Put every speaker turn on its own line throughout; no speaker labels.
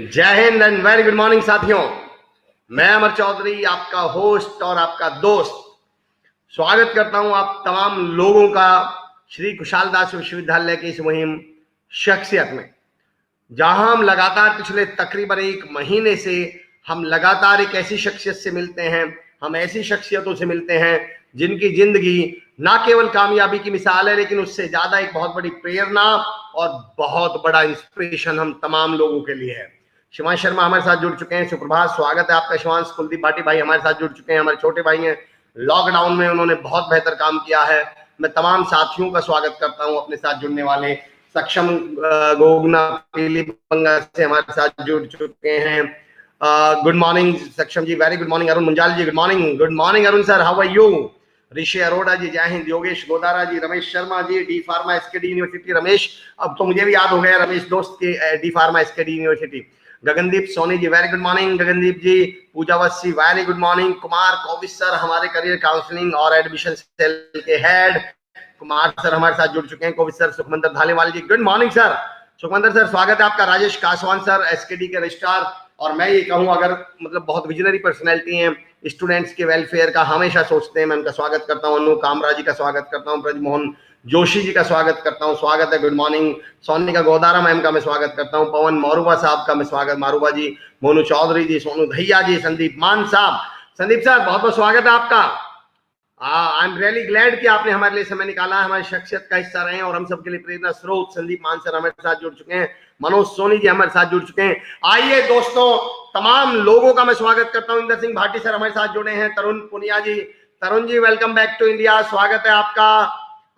जय Hind and very good morning साथियों। मैं अमर चौधरी आपका होस्ट और आपका दोस्त स्वागत करता हूं आप तमाम लोगों का श्री कुशाल दास विश्वविद्यालय की इस मुहिम शख्सियत में, जहां हम लगातार पिछले तकरीबन एक महीने से हम लगातार एक ऐसी शख्सियत से मिलते हैं, हम ऐसी शख्सियतों से मिलते हैं जिनकी जिंदगी ना केवल कामयाबी की मिसाल है, लेकिन उससे ज्यादा एक बहुत बड़ी प्रेरणा और बहुत बड़ा इंस्पिरेशन हम तमाम लोगों के लिए है। शिवांश शर्मा हमारे साथ जुड़ चुके हैं। सुप्रभात, स्वागत है आपका शिवांश। कुलदीप भाटी भाई हमारे साथ जुड़ चुके हैं, हमारे छोटे भाई हैं। लॉकडाउन में उन्होंने बहुत बेहतर काम किया है। मैं तमाम साथियों का स्वागत करता हूं अपने साथ जुड़ने वाले। सक्षम गोगना पीली बंगा से हमारे साथ जुड़ चुके हैं। Good morning Saksham ji, very good morning. Arun Munjal ji, good morning Arun sir, how are you? Rishi Arora ji, जय हिंद। Yogesh Godara ji, Ramesh Sharma ji, D pharma SKD university. Ramesh, अब तो मुझे भी याद हो गया, रमेश दोस्त के D pharma SKD university. Gagandeep Soni ji, very good morning Gagandeep ji. Pooja Vatsi, very good morning. Kumar Kovis sir, हमारे करियर काउंसलिंग और एडमिशन सेल के हेड कुमार सर हमारे साथ जुड़ चुके हैं। Kovis sir. Sukhmandar Dhaliwal ji, good morning sir. Sukhmandar sir, स्वागत है आपका। राजेश कासवान सर, एसकेडी के रजिस्ट्रार। और मैं ये कहूँ, अगर मतलब बहुत विजनरी पर्सनैलिटी हैं, स्टूडेंट्स के वेलफेयर का हमेशा सोचते हैं, मैं उनका स्वागत करता हूँ। अनु कामरा जी का स्वागत करता हूँ। ब्रजमोहन जोशी जी का स्वागत करता हूँ, स्वागत है, good morning. Sonika Godara ma'am का मैं स्वागत करता हूँ। पवन मारूबा साहब का मैं स्वागत, मारूबा जी। मोनू चौधरी जी, सोनू धैया जी, संदीप मान साहब। संदीप सर, बहुत बहुत स्वागत है आपका। आई एम रियली ग्लैड कि आपने हमारे लिए समय निकाला, हमारी शख्सियत का हिस्सा रहे और हम सबके लिए प्रेरणा स्रोत। संदीप मान सर हमारे साथ जुड़ चुके हैं। मनोज सोनी जी हमारे साथ जुड़ चुके हैं। आइए दोस्तों, तमाम लोगों का मैं स्वागत करता हूं। इंदर सिंह भाटी सर हमारे साथ जुड़े हैं। Tarun Punia ji, Tarun ji welcome back to India, स्वागत है आपका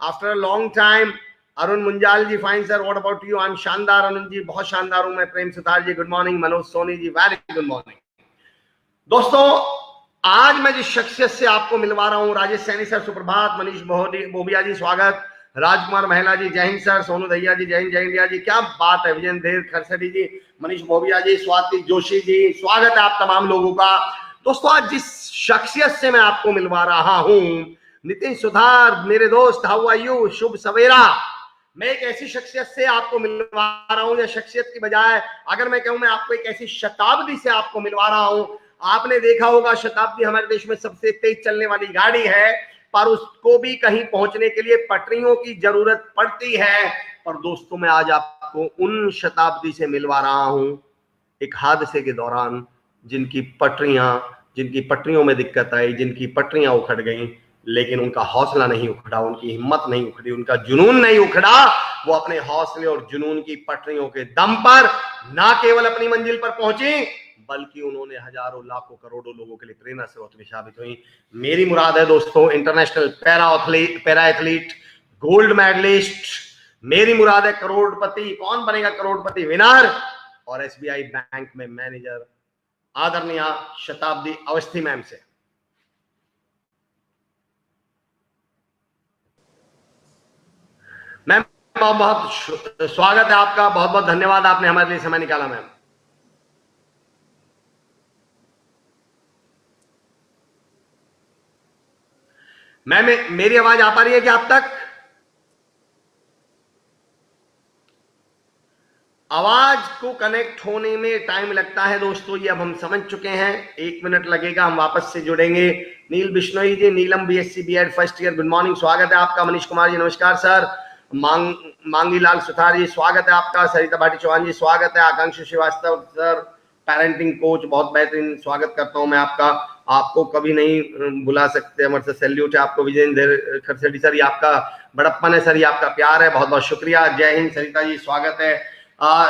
after a long time. Arun Munjal ji, fine sir, what about you? I am शानदार अरुण जी, बहुत शानदार हूं मैं। Prem Sutar ji, good morning. Manoj Soni ji, very good morning. दोस्तों, आज मैं जिस शख्सियत से आपको मिलवा रहा हूं, राजेश सैनी सर सुप्रभात। मनीष बोबिया जी स्वागत। राजकुमार महिला जी, जय हिंद सर। सोनू दैया जी, जय हिंद जय इंडिया जी, क्या बात है। विजय देव खरसड़ी जी, मनीष बोबिया जी, स्वाति जोशी जी, स्वागत है आप तमाम लोगों का। दोस्तों, आज जिस शख्सियत से मैं आपको मिलवा रहा हूं, नितिन सुधार मेरे दोस्त, हाउ आर यू? शुभ सवेरा। मैं एक ऐसी शख्सियत से आपको मिलवा रहा हूं, या शख्सियत की बजाय अगर मैं कहूं, मैं आपको एक ऐसी शताब्दी से आपको मिलवा रहा हूं। आपने देखा होगा, शताब्दी हमारे देश में सबसे तेज चलने वाली गाड़ी है, पर उसको भी कहीं पहुंचने के लिए पटरियों की जरूरत पड़ती है। पर दोस्तों, मैं आज आपको उन शताब्दी से मिलवा रहा हूं एक हादसे के दौरान, जिनकी पटरियों में दिक्कत आई, जिनकी पटरियां उखड़ गई, लेकिन उनका हौसला नहीं उखड़ा, उनकी हिम्मत नहीं उखड़ी, उनका जुनून नहीं उखड़ा। वो अपने हौसले और जुनून की पटरियों के दम पर ना केवल अपनी मंजिल पर पहुंची, बल्कि उन्होंने हजारों लाखों करोड़ों लोगों के लिए प्रेरणा स्रोत भी साबित हुई। मेरी मुराद है दोस्तों, international para athlete, gold medalist. मेरी मुराद है करोड़पति। कौन बनेगा करोड़पति? विनर और एसबीआई बैंक में मैनेजर, आदरणीय शताब्दी अवस्थी मैम से। मैम, बहुत बहुत स्वागत है आपका, बहुत बहुत धन्यवाद, आपने हमारे लिए समय निकाला। मैम, मैम मेरी आवाज आ पा रही है क्या आप तक? आवाज को कनेक्ट होने में टाइम लगता है दोस्तों, ये अब हम समझ चुके हैं। 1 मिनट लगेगा, हम वापस से जुड़ेंगे। Neel Bishnoi ji, Neelam BSc BEd first year, good morning, स्वागत है आपका। मनीष कुमार जी, नमस्कार सर। मांगीलाल सुथार जी, स्वागत है आपका। सरिता भाटी चौहान जी, स्वागत है। आकांक्षी श्रीवास्तव सर, पेरेंटिंग कोच, बहुत बेहतरीन, स्वागत करता हूं मैं आपका। आपको कभी नहीं बुला सकते, हमारे से सैल्यूट है आपको। विजय खरसेडी सर, ये आपका बड़प्पन है सर, ये आपका प्यार है, बहुत बहुत शुक्रिया। जय हिंद सरिता जी, स्वागत है।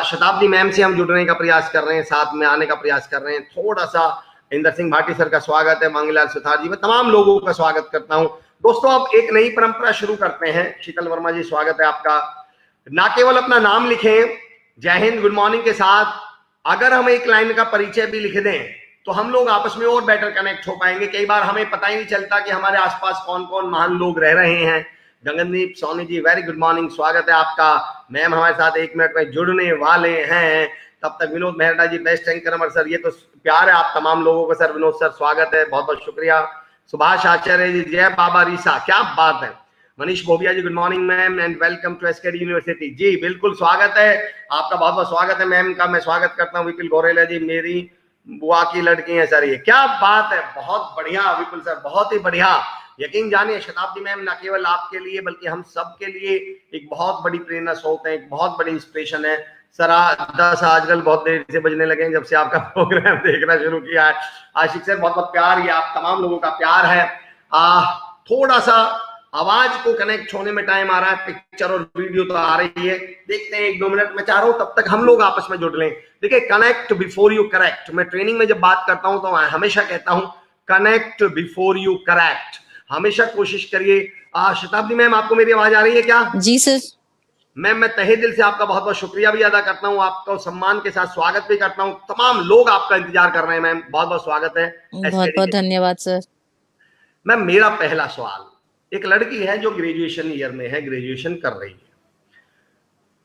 शताब्दी मैम से हम जुड़ने का प्रयास कर रहे हैं, साथ में आने का प्रयास कर रहे हैं थोड़ा सा। इंदर सिंह भाटी सर का स्वागत है। मांगीलाल सुथार जी, मैं तमाम लोगों का स्वागत करता हूं। दोस्तों, अब एक नई परंपरा शुरू करते हैं। शीतल वर्मा जी, स्वागत है आपका। ना केवल अपना नाम लिखें जय हिंद गुड मॉर्निंग के साथ, अगर हम एक लाइन का परिचय भी लिख दें तो हम लोग आपस में और बेटर कनेक्ट हो पाएंगे। कई बार हमें पता ही नहीं चलता कि हमारे आसपास कौन कौन महान लोग रह रहे हैं। Gagandeep Soni ji, very good morning, स्वागत है आपका। मैम हमारे साथ 1 मिनट में जुड़ने वाले हैं। तब तक विनोद मेहरा जी, बेस्ट एंकर अमर सर, ये तो प्यार है आप तमाम लोगों का सर। विनोद सर स्वागत है, बहुत बहुत शुक्रिया। सुभाष आचार्य जी, जय बाबा रीसा, क्या बात है। Manish Bhobia ji, good morning ma'am and welcome to SKD university. जी बिल्कुल स्वागत है आपका, बहुत बहुत स्वागत है मैम का। मैं स्वागत करता हूँ विपुल गौरेला जी, मेरी बुआ की लड़की है सर। ये क्या बात है, बहुत बढ़िया विपुल सर, बहुत ही बढ़िया। यकीन जानिए शताब्दी मैम न केवल आपके लिए बल्कि हम सब के लिए एक बहुत बड़ी प्रेरणा स्रोत है, एक बहुत बड़ी इंस्पिरेशन है सर। 10 आजकल बहुत देर से बजने लगे हैं जब से आपका प्रोग्राम देखना शुरू किया है। आशिक सर बहुत बहुत प्यार, ये आप तमाम लोगों का प्यार है। थोड़ा सा आवाज को कनेक्ट होने में टाइम आ रहा है, पिक्चर और वीडियो तो आ रही है, देखते हैं 1-2 मिनट में। चाह रहा हूं तब तक हम लोग आपस में जुड़ लें। देखिए, कनेक्ट बिफोर यू करेक्ट, मैं ट्रेनिंग में जब बात करता हूं तो मैं हमेशा कहता हूं कनेक्ट बिफोर यू करेक्ट। हमेशा कोशिश करिए। शताब्दी मैम, आपको मेरी आवाज आ रही है क्या?
जी सर।
मैम, मैं तहे दिल से आपका बहुत बहुत शुक्रिया भी अदा करता हूं, आपका सम्मान के साथ स्वागत भी करता हूं। तमाम लोग आपका इंतजार कर रहे हैं मैम, बहुत बहुत स्वागत है।
बहुत बहुत धन्यवाद सर।
मैम, मेरा पहला सवाल, एक लड़की है जो ग्रेजुएशन ईयर में है, ग्रेजुएशन कर रही है।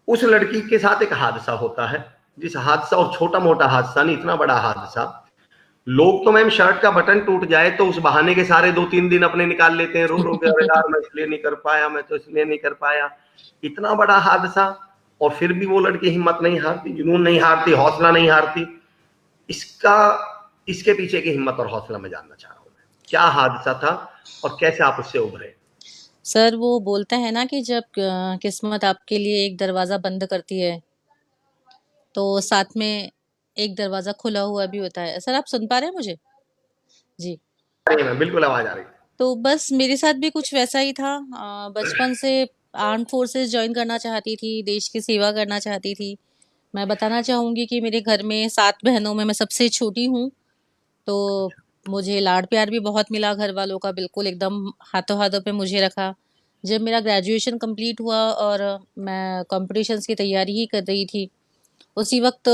उस लड़की के साथ एक हादसा होता है, जिस हादसा, और छोटा मोटा हादसा नहीं, इतना बड़ा हादसा। लोग तो मैम शर्ट का बटन टूट जाए तो उस बहाने के सारे 2-3 दिन अपने निकाल लेते हैं, रो रो के, अरे यार मैं इसलिए नहीं कर पाया, मैं तो इसलिए नहीं कर पाया। इतना बड़ा हादसा, और फिर भी वो लड़की हिम्मत नहीं हारती, जुनून नहीं हारती, हौसला नहीं हारती। इसका, इसके पीछे की हिम्मत और हौसला मैं जानना चाह रहा हूँ। क्या हादसा था और कैसे आप उससे उभरे?
सर, वो बोलते हैं ना कि जब किस्मत आपके लिए एक दरवाजा बंद करती है तो साथ में एक दरवाजा खुला हुआ भी होता है। सर, आप सुन पा रहे हैं मुझे? जी।
बिल्कुल आवाज आ रही है।
तो बस मेरे साथ भी कुछ वैसा ही था। बचपन से आर्म फोर्सेस ज्वाइन करना चाहती थी, देश की सेवा करना चाहती थी। मैं बताना चाहूँगी कि मेरे घर में 7 बहनों में मैं सबसे छोटी हूँ, तो मुझे लाड प्यार भी बहुत मिला घर वालों का, बिल्कुल एकदम हाथों हाथों पे मुझे रखा। जब मेरा ग्रेजुएशन कंप्लीट हुआ और मैं कॉम्पिटिशन्स की तैयारी ही कर रही थी, उसी वक्त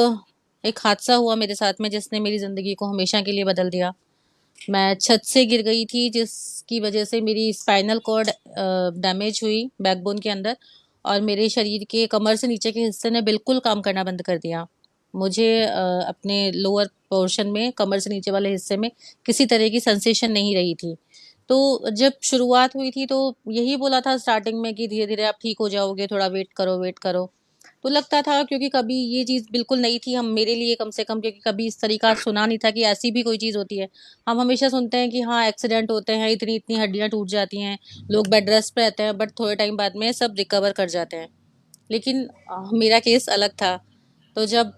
एक हादसा हुआ मेरे साथ में जिसने मेरी ज़िंदगी को हमेशा के लिए बदल दिया। मैं छत से गिर गई थी जिसकी वजह से मेरी स्पाइनल कॉर्ड डैमेज हुई बैकबोन के अंदर, और मेरे शरीर के कमर से नीचे के हिस्से ने बिल्कुल काम करना बंद कर दिया। मुझे अपने लोअर पोर्शन में, कमर से नीचे वाले हिस्से में किसी तरह की सेंसेशन नहीं रही थी। तो जब शुरुआत हुई थी तो यही बोला था स्टार्टिंग में कि धीरे-धीरे आप ठीक हो जाओगे, थोड़ा वेट करो, वेट करो। तो लगता था, क्योंकि कभी ये चीज़ बिल्कुल नई थी हम मेरे लिए कम से कम, क्योंकि कभी इस तरीका सुना नहीं था कि ऐसी भी कोई चीज़ होती है। हम हमेशा सुनते हैं कि हाँ, एक्सीडेंट होते हैं, इतनी-इतनी हड्डियाँ टूट जाती हैं, लोग बेड रेस्ट पे रहते हैं, बट थोड़े टाइम बाद में सब रिकवर कर जाते हैं। लेकिन मेरा केस अलग था। तो जब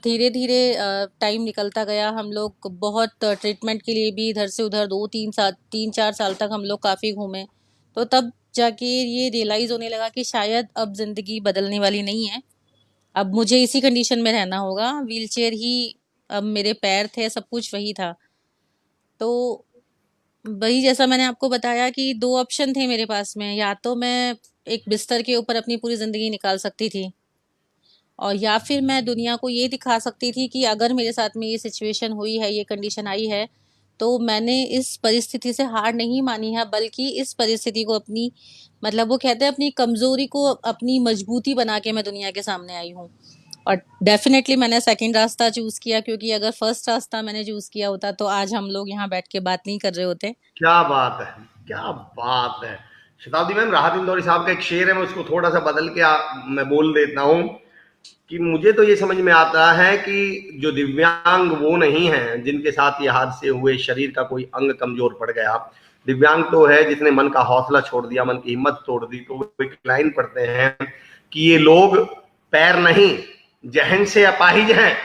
धीरे-धीरे टाइम निकलता गया, हम लोग बहुत ट्रीटमेंट के लिए भी इधर से उधर 2-3 साल, 3-4 साल तक हम लोग काफ़ी घूमे। तो तब जाके ये रियलाइज़ होने लगा कि शायद अब ज़िंदगी बदलने वाली नहीं है। अब मुझे इसी कंडीशन में रहना होगा, व्हीलचेयर ही अब मेरे पैर थे, सब कुछ वही था। तो वही, जैसा मैंने आपको बताया कि 2 ऑप्शन थे मेरे पास में, या तो मैं एक बिस्तर के ऊपर अपनी पूरी ज़िंदगी निकाल सकती थी, और या फिर मैं दुनिया को ये दिखा सकती थी कि अगर मेरे साथ में ये सिचुएशन हुई है, ये कंडीशन आई है, तो मैंने इस परिस्थिति से हार नहीं मानी है, बल्कि इस परिस्थिति को अपनी, मतलब वो कहते हैं अपनी कमज़ोरी को अपनी मजबूती बना के मैं दुनिया के सामने आई हूँ। और डेफ़िनेटली मैंने सेकंड रास्ता चूज़ किया, क्योंकि अगर फर्स्ट रास्ता मैंने चूज़ किया होता तो आज हम लोग यहाँ बैठ के बात नहीं कर रहे होते।
क्या बात है, क्या बात है। शताब्दी मैम, राहत इंदौरी साहब का एक शेर है, मैं उसको थोड़ा सा बदल के मैं बोल देता हूँ कि मुझे तो ये समझ में आता है कि जो दिव्यांग वो नहीं है जिनके साथ ये हादसे हुए, शरीर का कोई अंग कमजोर पड़ गया। दिव्यांग तो है जिसने मन का हौसला छोड़ दिया, मन की हिम्मत तोड़ दी। तो वो एक लाइन पढ़ते हैं कि ये लोग पैर नहीं, जहन से अपाहिज हैं,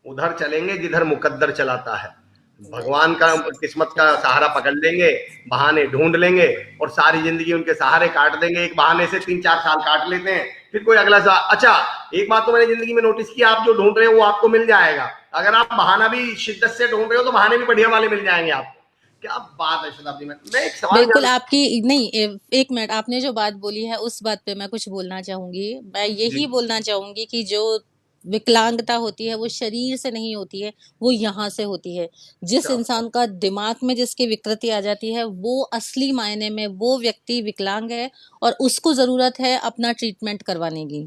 उधर चलेंगे जिधर मुकद्दर चलाता है। भगवान का, किस्मत का सहारा पकड़ लेंगे, बहाने ढूंढ लेंगे और सारी जिंदगी उनके सहारे काट देंगे। एक बहाने से 3-4 साल काट लेते हैं, फिर कोई अगला साल। अच्छा, एक बात तो मैंने जिंदगी में नोटिस किया, आप जो ढूंढ रहे हो वो आपको मिल जाएगा। अगर आप बहाना भी शिद्दत से ढूंढ रहे हो तो बहाने भी बढ़िया वाले मिल जाएंगे आपको। क्या बात है शताब्दी में। मैं एक सवाल
बिल्कुल आपकी नहीं, एक मिनट, आपने जो बात बोली है उस बात पे मैं कुछ बोलना चाहूंगी। मैं यही बोलना चाहूंगी कि जो विकलांगता होती है वो शरीर से नहीं होती है, वो यहाँ से होती है। जिस इंसान का दिमाग में जिसकी विकृति आ जाती है, वो असली मायने में वो व्यक्ति विकलांग है, और उसको जरूरत है अपना ट्रीटमेंट करवाने की।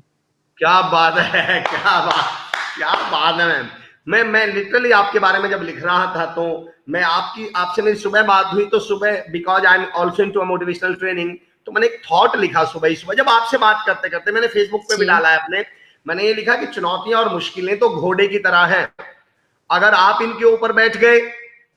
क्या बात है, क्या बात है मैम। मैं लिटरली आपके बारे में जब लिख रहा था तो मैं आपसे मेरी सुबह बात हुई तो सुबह, because I am also into motivational training, तो मैंने एक थॉट लिखा सुबह ही सुबह, जब आपसे बात करते करते मैंने फेसबुक पे भी
जी
डाला है अपने, मैंने ये लिखा कि चुनौतियां और मुश्किलें तो घोड़े की तरह हैं, अगर आप इनके ऊपर बैठ गए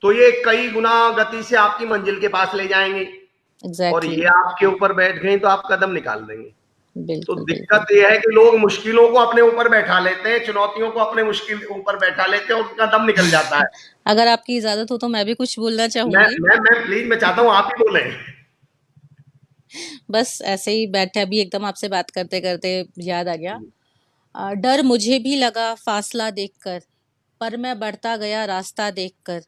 तो ये कई गुना गति से आपकी मंजिल के पास ले जाएंगे, और
एग्जैक्टली
ये आपके ऊपर बैठ गए तो आप कदम निकाल देंगे। तो
बिल्कुल बिल्कुल।
दिक्कत यह है कि लोग मुश्किलों को अपने ऊपर बैठा लेते हैं, चुनौतियों को अपने मुश्किल के ऊपर बैठा लेते हैं और उनका दम निकल जाता है।
अगर आपकी इजाजत हो तो मैं भी कुछ बोलना
मैं
चाहूंगी।
मैं मैं प्लीज मैं चाहता हूं आप ही बोले।
बस ऐसे ही बैठे अभी एकदम आपसे बात करते करते याद आ गया। डर मुझे भी लगा फासला देखकर, पर मैं बढ़ता गया रास्ता देखकर,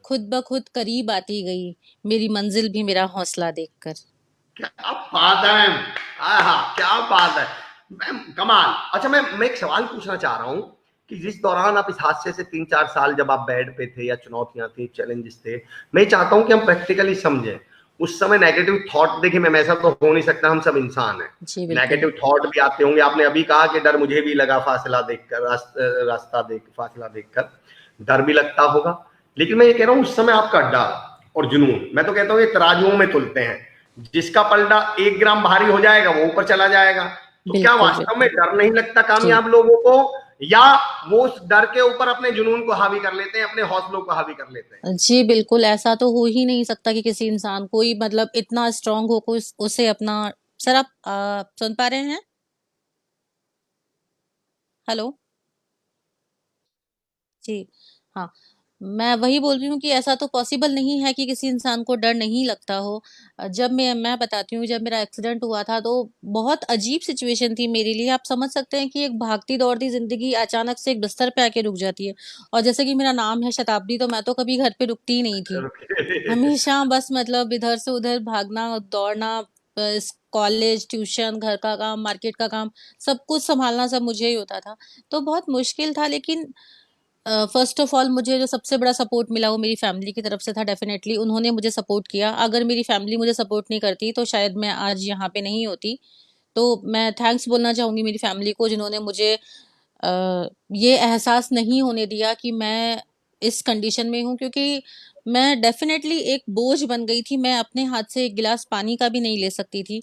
खुद ब खुद करीब आती गई मेरी मंजिल भी मेरा हौसला देखकर।
क्या बात है, आहा क्या बात है मैम, कमाल। अच्छा मैं एक सवाल पूछना चाह रहा हूँ कि जिस दौरान आप इस हादसे से 3-4 साल जब आप बेड पे थे, या चुनौतियां थी, चैलेंजेस थे, मैं चाहता हूँ कि हम प्रैक्टिकली समझें। उस समय नेगेटिव थॉट, देखिए मैम ऐसा तो हो नहीं सकता, हम सब इंसान हैं,
जी बिल्कुल।
नेगेटिव थॉट भी आते होंगे। आपने अभी कहा कि डर मुझे भी लगा फासला देखकर, रास्ता देख फासला देखकर, डर भी लगता होगा, लेकिन मैं ये कह रहा हूँ उस समय आपका डर और जुनून, मैं तो कहता हूँ ये तराजुओं में तुलते हैं, जिसका पलड़ा 1 ग्राम भारी हो जाएगा वो ऊपर चला जाएगा। तो क्या
बिल्कुल
वास्तव में
बिल्कुल।
डर नहीं लगता
जी
कामयाब लोगों को, या वो उस डर के ऊपर अपने जुनून को हावी कर लेते हैं, अपने हौसलों को हावी कर लेते हैं?
जी बिल्कुल, ऐसा तो हो ही नहीं सकता कि किसी इंसान को ही मतलब इतना स्ट्रांग हो को उसे अपना। सर आप सुन पा रहे हैं? हेलो। जी, हाँ। मैं वही बोल रही हूँ कि ऐसा तो पॉसिबल नहीं है कि किसी इंसान को डर नहीं लगता हो। जब मैं बताती हूँ, जब मेरा एक्सीडेंट हुआ था तो बहुत अजीब सिचुएशन थी मेरे लिए। आप समझ सकते हैं कि एक भागती-दौड़ती ज़िंदगी अचानक से एक बिस्तर पे आके रुक जाती है। और जैसे कि मेरा नाम है शताब्दी, तो मैं तो कभी घर पे रुकती ही नहीं थी। हमेशा बस मतलब इधर से उधर भागना, दौड़ना, इस कॉलेज, ट्यूशन, घर का काम, मार्केट का काम, सब कुछ सँभालना सब मुझे ही होता था। तो बहुत मुश्किल था, लेकिन फर्स्ट ऑफ ऑल मुझे जो सबसे बड़ा सपोर्ट मिला वो मेरी फैमिली की तरफ से था डेफ़िनेटली। उन्होंने मुझे सपोर्ट किया। अगर मेरी फैमिली मुझे सपोर्ट नहीं करती तो शायद मैं आज यहाँ पे नहीं होती। तो मैं थैंक्स बोलना चाहूँगी मेरी फैमिली को, जिन्होंने मुझे ये एहसास नहीं होने दिया कि मैं इस कंडीशन में हूँ, क्योंकि मैं डेफ़िनेटली एक बोझ बन गई थी। मैं अपने हाथ से 1 गिलास पानी का भी नहीं ले सकती थी।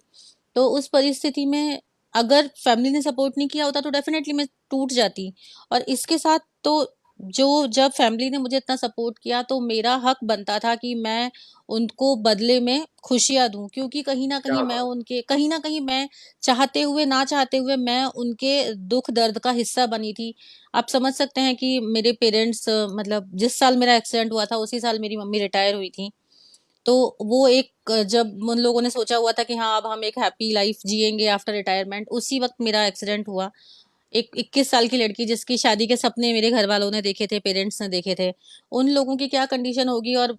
तो उस परिस्थिति में अगर फैमिली ने सपोर्ट नहीं किया होता तो डेफ़िनेटली मैं टूट जाती। और इसके साथ तो जो जब फैमिली ने मुझे इतना सपोर्ट किया तो मेरा हक बनता था कि मैं उनको बदले में खुशियाँ दूँ, क्योंकि
क्या बात।
कहीं न कहीं मैं चाहते हुए, ना चाहते हुए मैं उनके दुःख-दर्द का हिस्सा बनी थी। आप समझ सकते हैं कि मेरे पेरेंट्स मतलब जिस साल मेरा एक्सीडेंट हुआ था उसी साल मेरी मम्मी रिटायर हुई थी। तो वो एक जब उन लोगों ने सोचा हुआ था कि हाँ, अब हम एक हैप्पी लाइफ जिएँगे आफ्टर रिटायरमेंट, उसी वक़्त मेरा एक्सीडेंट हुआ। एक 21 साल की लड़की जिसकी शादी के सपने मेरे घरवालों ने देखे थे, पेरेंट्स ने देखे थे, उन लोगों की क्या कंडीशन होगी। और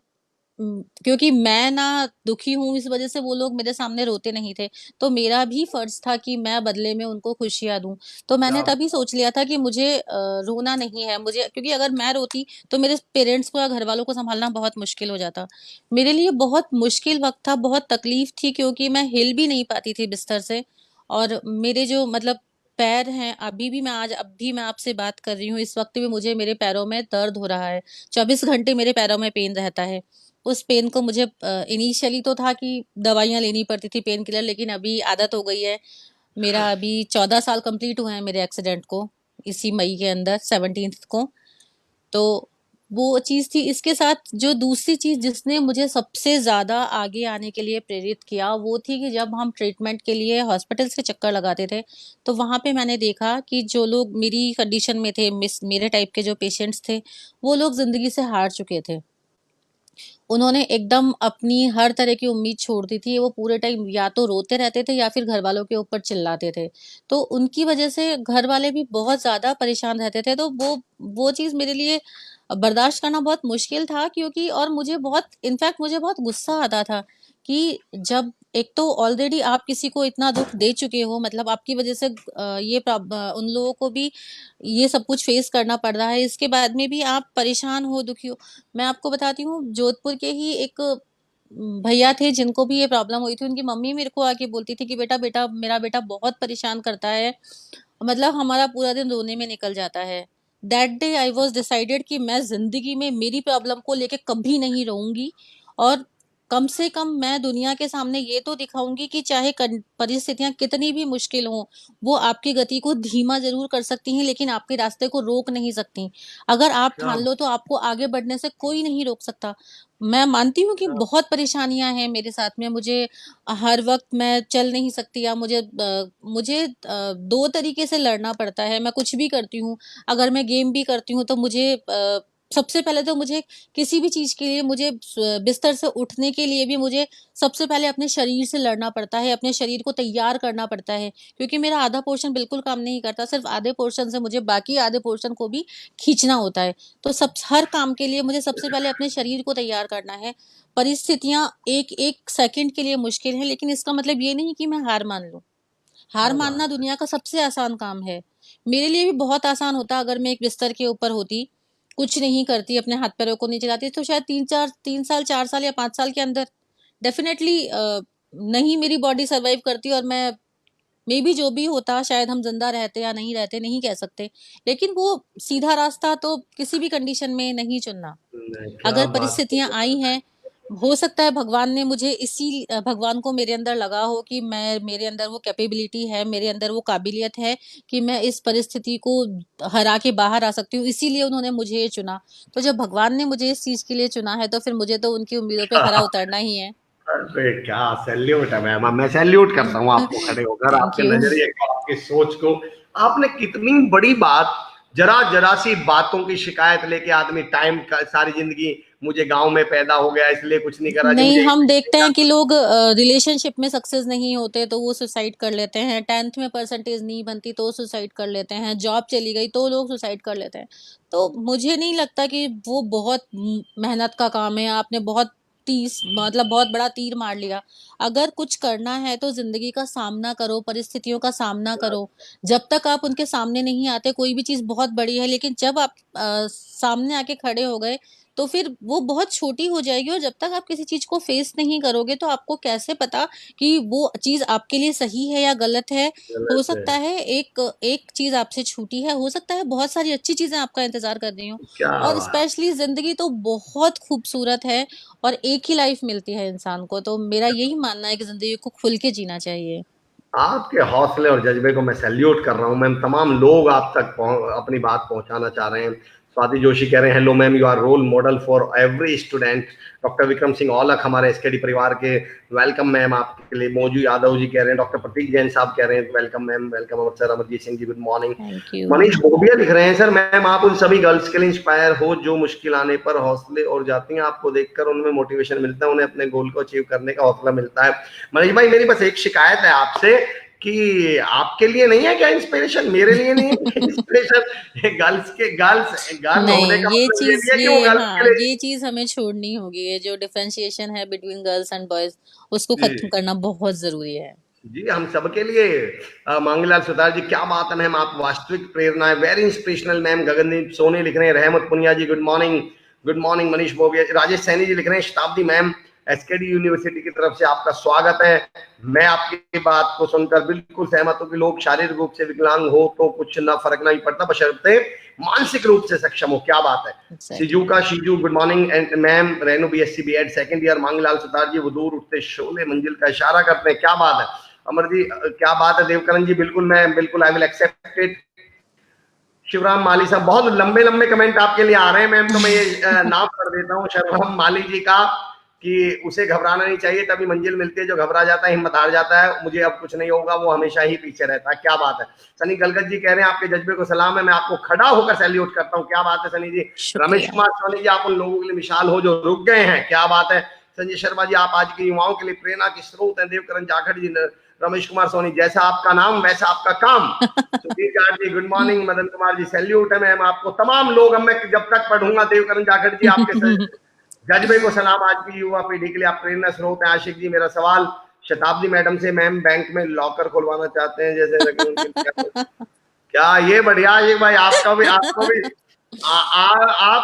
क्योंकि मैं ना दुखी हूँ इस वज़ह से वो लोग मेरे सामने रोते नहीं थे, तो मेरा भी फ़र्ज़ था कि मैं बदले में उनको खुशियाँ दूँ। तो मैंने
क्या
तभी सोच लिया था कि मुझे रोना नहीं है, मुझे क्योंकि अगर मैं रोती तो मेरे पेरेंट्स को या घरवालों को सँभालना बहुत मुश्किल हो जाता। मेरे लिए बहुत मुश्किल वक़्त था, बहुत तकलीफ़ थी, क्योंकि मैं हिल भी नहीं पाती थी बिस्तर से। और मेरे जो मतलब पैर हैं, अब भी मैं आपसे बात कर रही हूँ, इस वक़्त भी मुझे मेरे पैरों में दर्द हो रहा है। 24 घंटे मेरे पैरों में पेन रहता है। उस पेन को मुझे इनिशियली तो था कि दवाइयाँ लेनी पड़ती थी पेन किलर, लेकिन अभी आदत हो गई है। मेरा अभी 14 साल कंप्लीट हुए हैं मेरे एक्सीडेंट को, इसी मई के अंदर 17th को। तो वो चीज़ थी। इसके साथ जो दूसरी चीज़ जिसने मुझे सबसे ज़्यादा आगे आने के लिए प्रेरित किया, वो थी कि जब हम ट्रीटमेंट के लिए हॉस्पिटल्स के चक्कर लगाते थे, तो वहाँ पे मैंने देखा कि जो लोग मेरी कंडीशन में थे, मेरे टाइप के जो पेशेंट्स थे, वो लोग ज़िंदगी से हार चुके थे। उन्होंने एकदम अपनी हर तरह की उम्मीद छोड़ दी थी। वो पूरे टाइम या तो रोते रहते थे या फिर घरवालों के ऊपर चिल्लाते थे। तो उनकी वज़ह से घरवाले भी बहुत ज़्यादा परेशान रहते थे। तो वो चीज़ मेरे लिए बर्दाश्त करना बहुत मुश्किल था, क्योंकि और मुझे बहुत इनफैक्ट मुझे बहुत गुस्सा आता था कि जब एक तो ऑलरेडी आप किसी को इतना दुःख दे चुके हो, मतलब आपकी वज़ह से उन लोगों को भी ये सब कुछ फ़ेस करना पड़ रहा है। इसके बाद में भी आप परेशान हो, दुखी हो। मैं आपको बताती हूँ, जोधपुर के ही एक भैया थे जिनको भी ये प्रॉब्लम हुई थी। उनकी मम्मी मेरे को आके बोलती थी कि बेटा बेटा मेरा बेटा बहुत परेशान करता है, मतलब हमारा पूरा दिन रोने में निकल जाता है। That day I was decided कि मैं ज़िंदगी में मेरी प्रॉब्लम को लेके कभी नहीं रोऊँगी। और कम से कम मैं दुनिया के सामने ये तो दिखाऊंगी कि चाहे परिस्थितियां कितनी भी मुश्किल हों, वो आपकी गति को धीमा जरूर कर सकती हैं, लेकिन आपके रास्ते को रोक नहीं सकती। अगर आप
क्या
ठान लो तो आपको आगे बढ़ने से कोई नहीं रोक सकता। मैं मानती हूँ कि
क्या
बहुत परेशानियां हैं मेरे साथ में, मुझे हर वक्त मैं चल नहीं सकती, या मुझे दो तरीके से लड़ना पड़ता है। मैं कुछ भी करती हूँ, अगर मैं गेम भी करती हूँ तो मुझे सबसे पहले तो मुझे किसी भी चीज के लिए, मुझे बिस्तर से उठने के लिए भी मुझे सबसे पहले अपने शरीर से लड़ना पड़ता है, अपने शरीर को तैयार करना पड़ता है, क्योंकि मेरा आधा पोर्शन बिल्कुल काम नहीं करता, सिर्फ आधे पोर्शन से मुझे बाकी आधे पोर्शन को भी खींचना होता है। तो सब हर काम के लिए मुझे सबसे पहले अपने शरीर को तैयार करना है। परिस्थितियां एक एक सेकंड के लिए मुश्किल है, लेकिन इसका मतलब ये नहीं कि मैं हार मान लूं। हार
क्या
मानना
बात है।
दुनिया का सबसे आसान काम है। मेरे लिए भी बहुत आसान होता अगर मैं एक बिस्तर के ऊपर होती, कुछ नहीं करती, अपने हाथ पैरों को नहीं चलाती, तो शायद 3 साल 4 साल या 5 साल के अंदर डेफिनेटली नहीं मेरी बॉडी सरवाइव करती, और मैं मे बी जो भी होता, शायद हम जिंदा रहते या नहीं रहते नहीं कह सकते। लेकिन वो सीधा रास्ता तो किसी भी कंडीशन में नहीं चुनना।
नहीं, क्या
अगर
बात
परिस्थितियां
है।
आई हैं, हो सकता है भगवान ने मुझे भगवान को मेरे अंदर लगा हो कि मैं, मेरे अंदर वो कैपेबिलिटी है, मेरे अंदर वो काबिलियत है कि मैं इस परिस्थिति को हरा के बाहर आ सकती हूँ, इसीलिए उन्होंने मुझे ये चुना। तो जब भगवान ने मुझे इस चीज के लिए चुना है, तो फिर मुझे तो उनकी उम्मीदों पे खरा उतरना ही है।
अरे क्या सैल्यूट है मैम, मैं सैल्यूट करता हूँ आपको खड़े होकर,
थैंक
आपके
यू।
नजरिए को, आपकी सोच को। आपने कितनी बड़ी बात, जरा जरा सी बातों की शिकायत लेके आदमी टाइम का, सारी जिंदगी मुझे गांव में पैदा हो गया इसलिए कुछ नहीं करा जी,
नहीं,
मुझे
हम देखते हैं कि लोग रिलेशनशिप में सक्सेस नहीं होते तो वो सुसाइड कर लेते हैं, 10th में परसेंटेज नहीं बनती तो सुसाइड कर लेते हैं, जॉब चली गई तो लोग सुसाइड कर लेते हैं। तो मुझे नहीं लगता कि वो बहुत मेहनत का काम है। आपने बहुत तीस मतलब बहुत बड़ा तीर मार लिया। अगर कुछ करना है तो जिंदगी का सामना करो, परिस्थितियों का सामना करो। जब तक आप उनके सामने नहीं आते, कोई भी चीज बहुत बड़ी है, लेकिन जब आप सामने आके खड़े हो गए तो फिर वो बहुत छोटी हो जाएगी। और जब तक आप किसी चीज को फेस नहीं करोगे तो आपको कैसे पता कि वो चीज आपके लिए सही है या गलत है। हो
गलत है।
सकता है एक एक चीज आपसे छूटी है, हो सकता है बहुत सारी अच्छी चीजें आपका इंतजार कर रही हो।
क्या
और
बात।
स्पेशली जिंदगी तो बहुत खूबसूरत है, और एक ही लाइफ मिलती है इंसान को, तो मेरा यही मानना है कि जिंदगी को खुल के जीना चाहिए।
आपके हौसले और जज्बे को मैं सैल्यूट कर रहा हूं मैम। तमाम लोग आप तक अपनी बात पहुंचाना चाह रहे हैं। स्वाति जोशी कह रहे हैं hello ma'am, you are role model for every student. Doctor Vikram Singh Aulakh हमारे एसकेडी परिवार के, वेलकम मैम आपके लिए। मौजू यादव जी कह रहे हैं, डॉक्टर प्रतीक जैन साहब कह रहे हैं welcome ma'am, welcome Amar sir, Amarjeet Singh ji good morning.
Thank you.
Manish Bhobia लिख रहे हैं सर मैम आप उन सभी गर्ल्स के लिए इंस्पायर हो जो मुश्किल आने पर हौसले और जाती हैं, आपको देखकर उनमें मोटिवेशन मिलता है, उन्हें अपने गोल को अचीव करने का हौसला मिलता है। मनीष भाई मेरी बस एक शिकायत है आपसे कि आपके लिए नहीं है क्या इंस्पिरेशन, मेरे लिए नहीं है इंस्पिरेशन? गर्ल्स के गर्ल्स गर्ल होने
नहीं,
का
ये
मतलब ये
चीज,
नहीं है कि वो
ये
गर्ल्स
हाँ,
के लिए।
ये चीज हमें छोड़नी होगी। ये जो डिफरेंशिएशन है बिटवीन गर्ल्स एंड बॉयज, उसको
जी
खत्म करना बहुत जरूरी है।
जी, हम सबके लिए। मांगीलाल सुतार जी क्या बात है मैम, आप वास्तविक प्रेरणा है, very inspirational ma'am. Gagandeep Soni लिख रहे हैं, Rahmat Punia ji good morning, good morning. Manish Bobia, Rajesh Saini ji लिख रहे हैं शताब्दी मैम एसकेडी यूनिवर्सिटी की तरफ से आपका स्वागत है। मैं आपकी बात को सुनकर बिल्कुल सहमत हूँ कि लोग शारीरिक रूप से विकलांग हो तो कुछ ना फर्क नहीं पड़ता, बशर्ते मानसिक रूप से सक्षम हो। क्या बात है।
Exactly.
Sijuka Shiju good morning and ma'am, Renu BSc BEd second year. Mangilal Sutar ji वो दूर उठते शोले मंजिल का इशारा करते हैं, क्या बात है। अमर जी क्या बात है। देवकरण जी बिल्कुल, मैं बिल्कुल I will accept it. Shivram Mali साहब, बहुत लंबे लंबे कमेंट आपके लिए आ रहे हैं मैम, तो मैं ये नाम कर देता हूँ शिवराम माली जी का, कि उसे घबराना नहीं चाहिए, तभी मंजिल मिलती है, जो घबरा जाता है हिम्मत हार जाता है, मुझे अब कुछ नहीं होगा, वो हमेशा ही पीछे रहता है। क्या बात है। सनी गलगत जी कह रहे हैं आपके जज्बे को सलाम है, मैं आपको खड़ा होकर सैल्यूट करता हूँ। क्या बात है सनी जी। रमेश
शुक्रिया।
कुमार सोनी जी, आप उन लोगों के लिए मिसाल हो जो रुक गए हैं। क्या बात है। संजय शर्मा जी, आप आज के युवाओं के लिए प्रेरणा के स्रोत हैं। देवकरण जाखड़ जी, रमेश कुमार सोनी, जैसा आपका नाम वैसा आपका काम। सुधीर जाट जी good morning. Madan Kumar ji salute है मैम आपको। तमाम लोग, अब मैं जब तक पढ़ूंगा, देवकरण जाखड़ जी आपके जज्बे को सलाम। आज की युवा पीढ़ी के लिए आप प्रेरणा स्रोत हैं। आशिक जी, मेरा सवाल शताब्दी मैडम से, मैम बैंक में लॉकर खुलवाना चाहते हैं, जैसे रकम उनके क्या, क्या ये बढ़िया ये भाई, आपका भी आप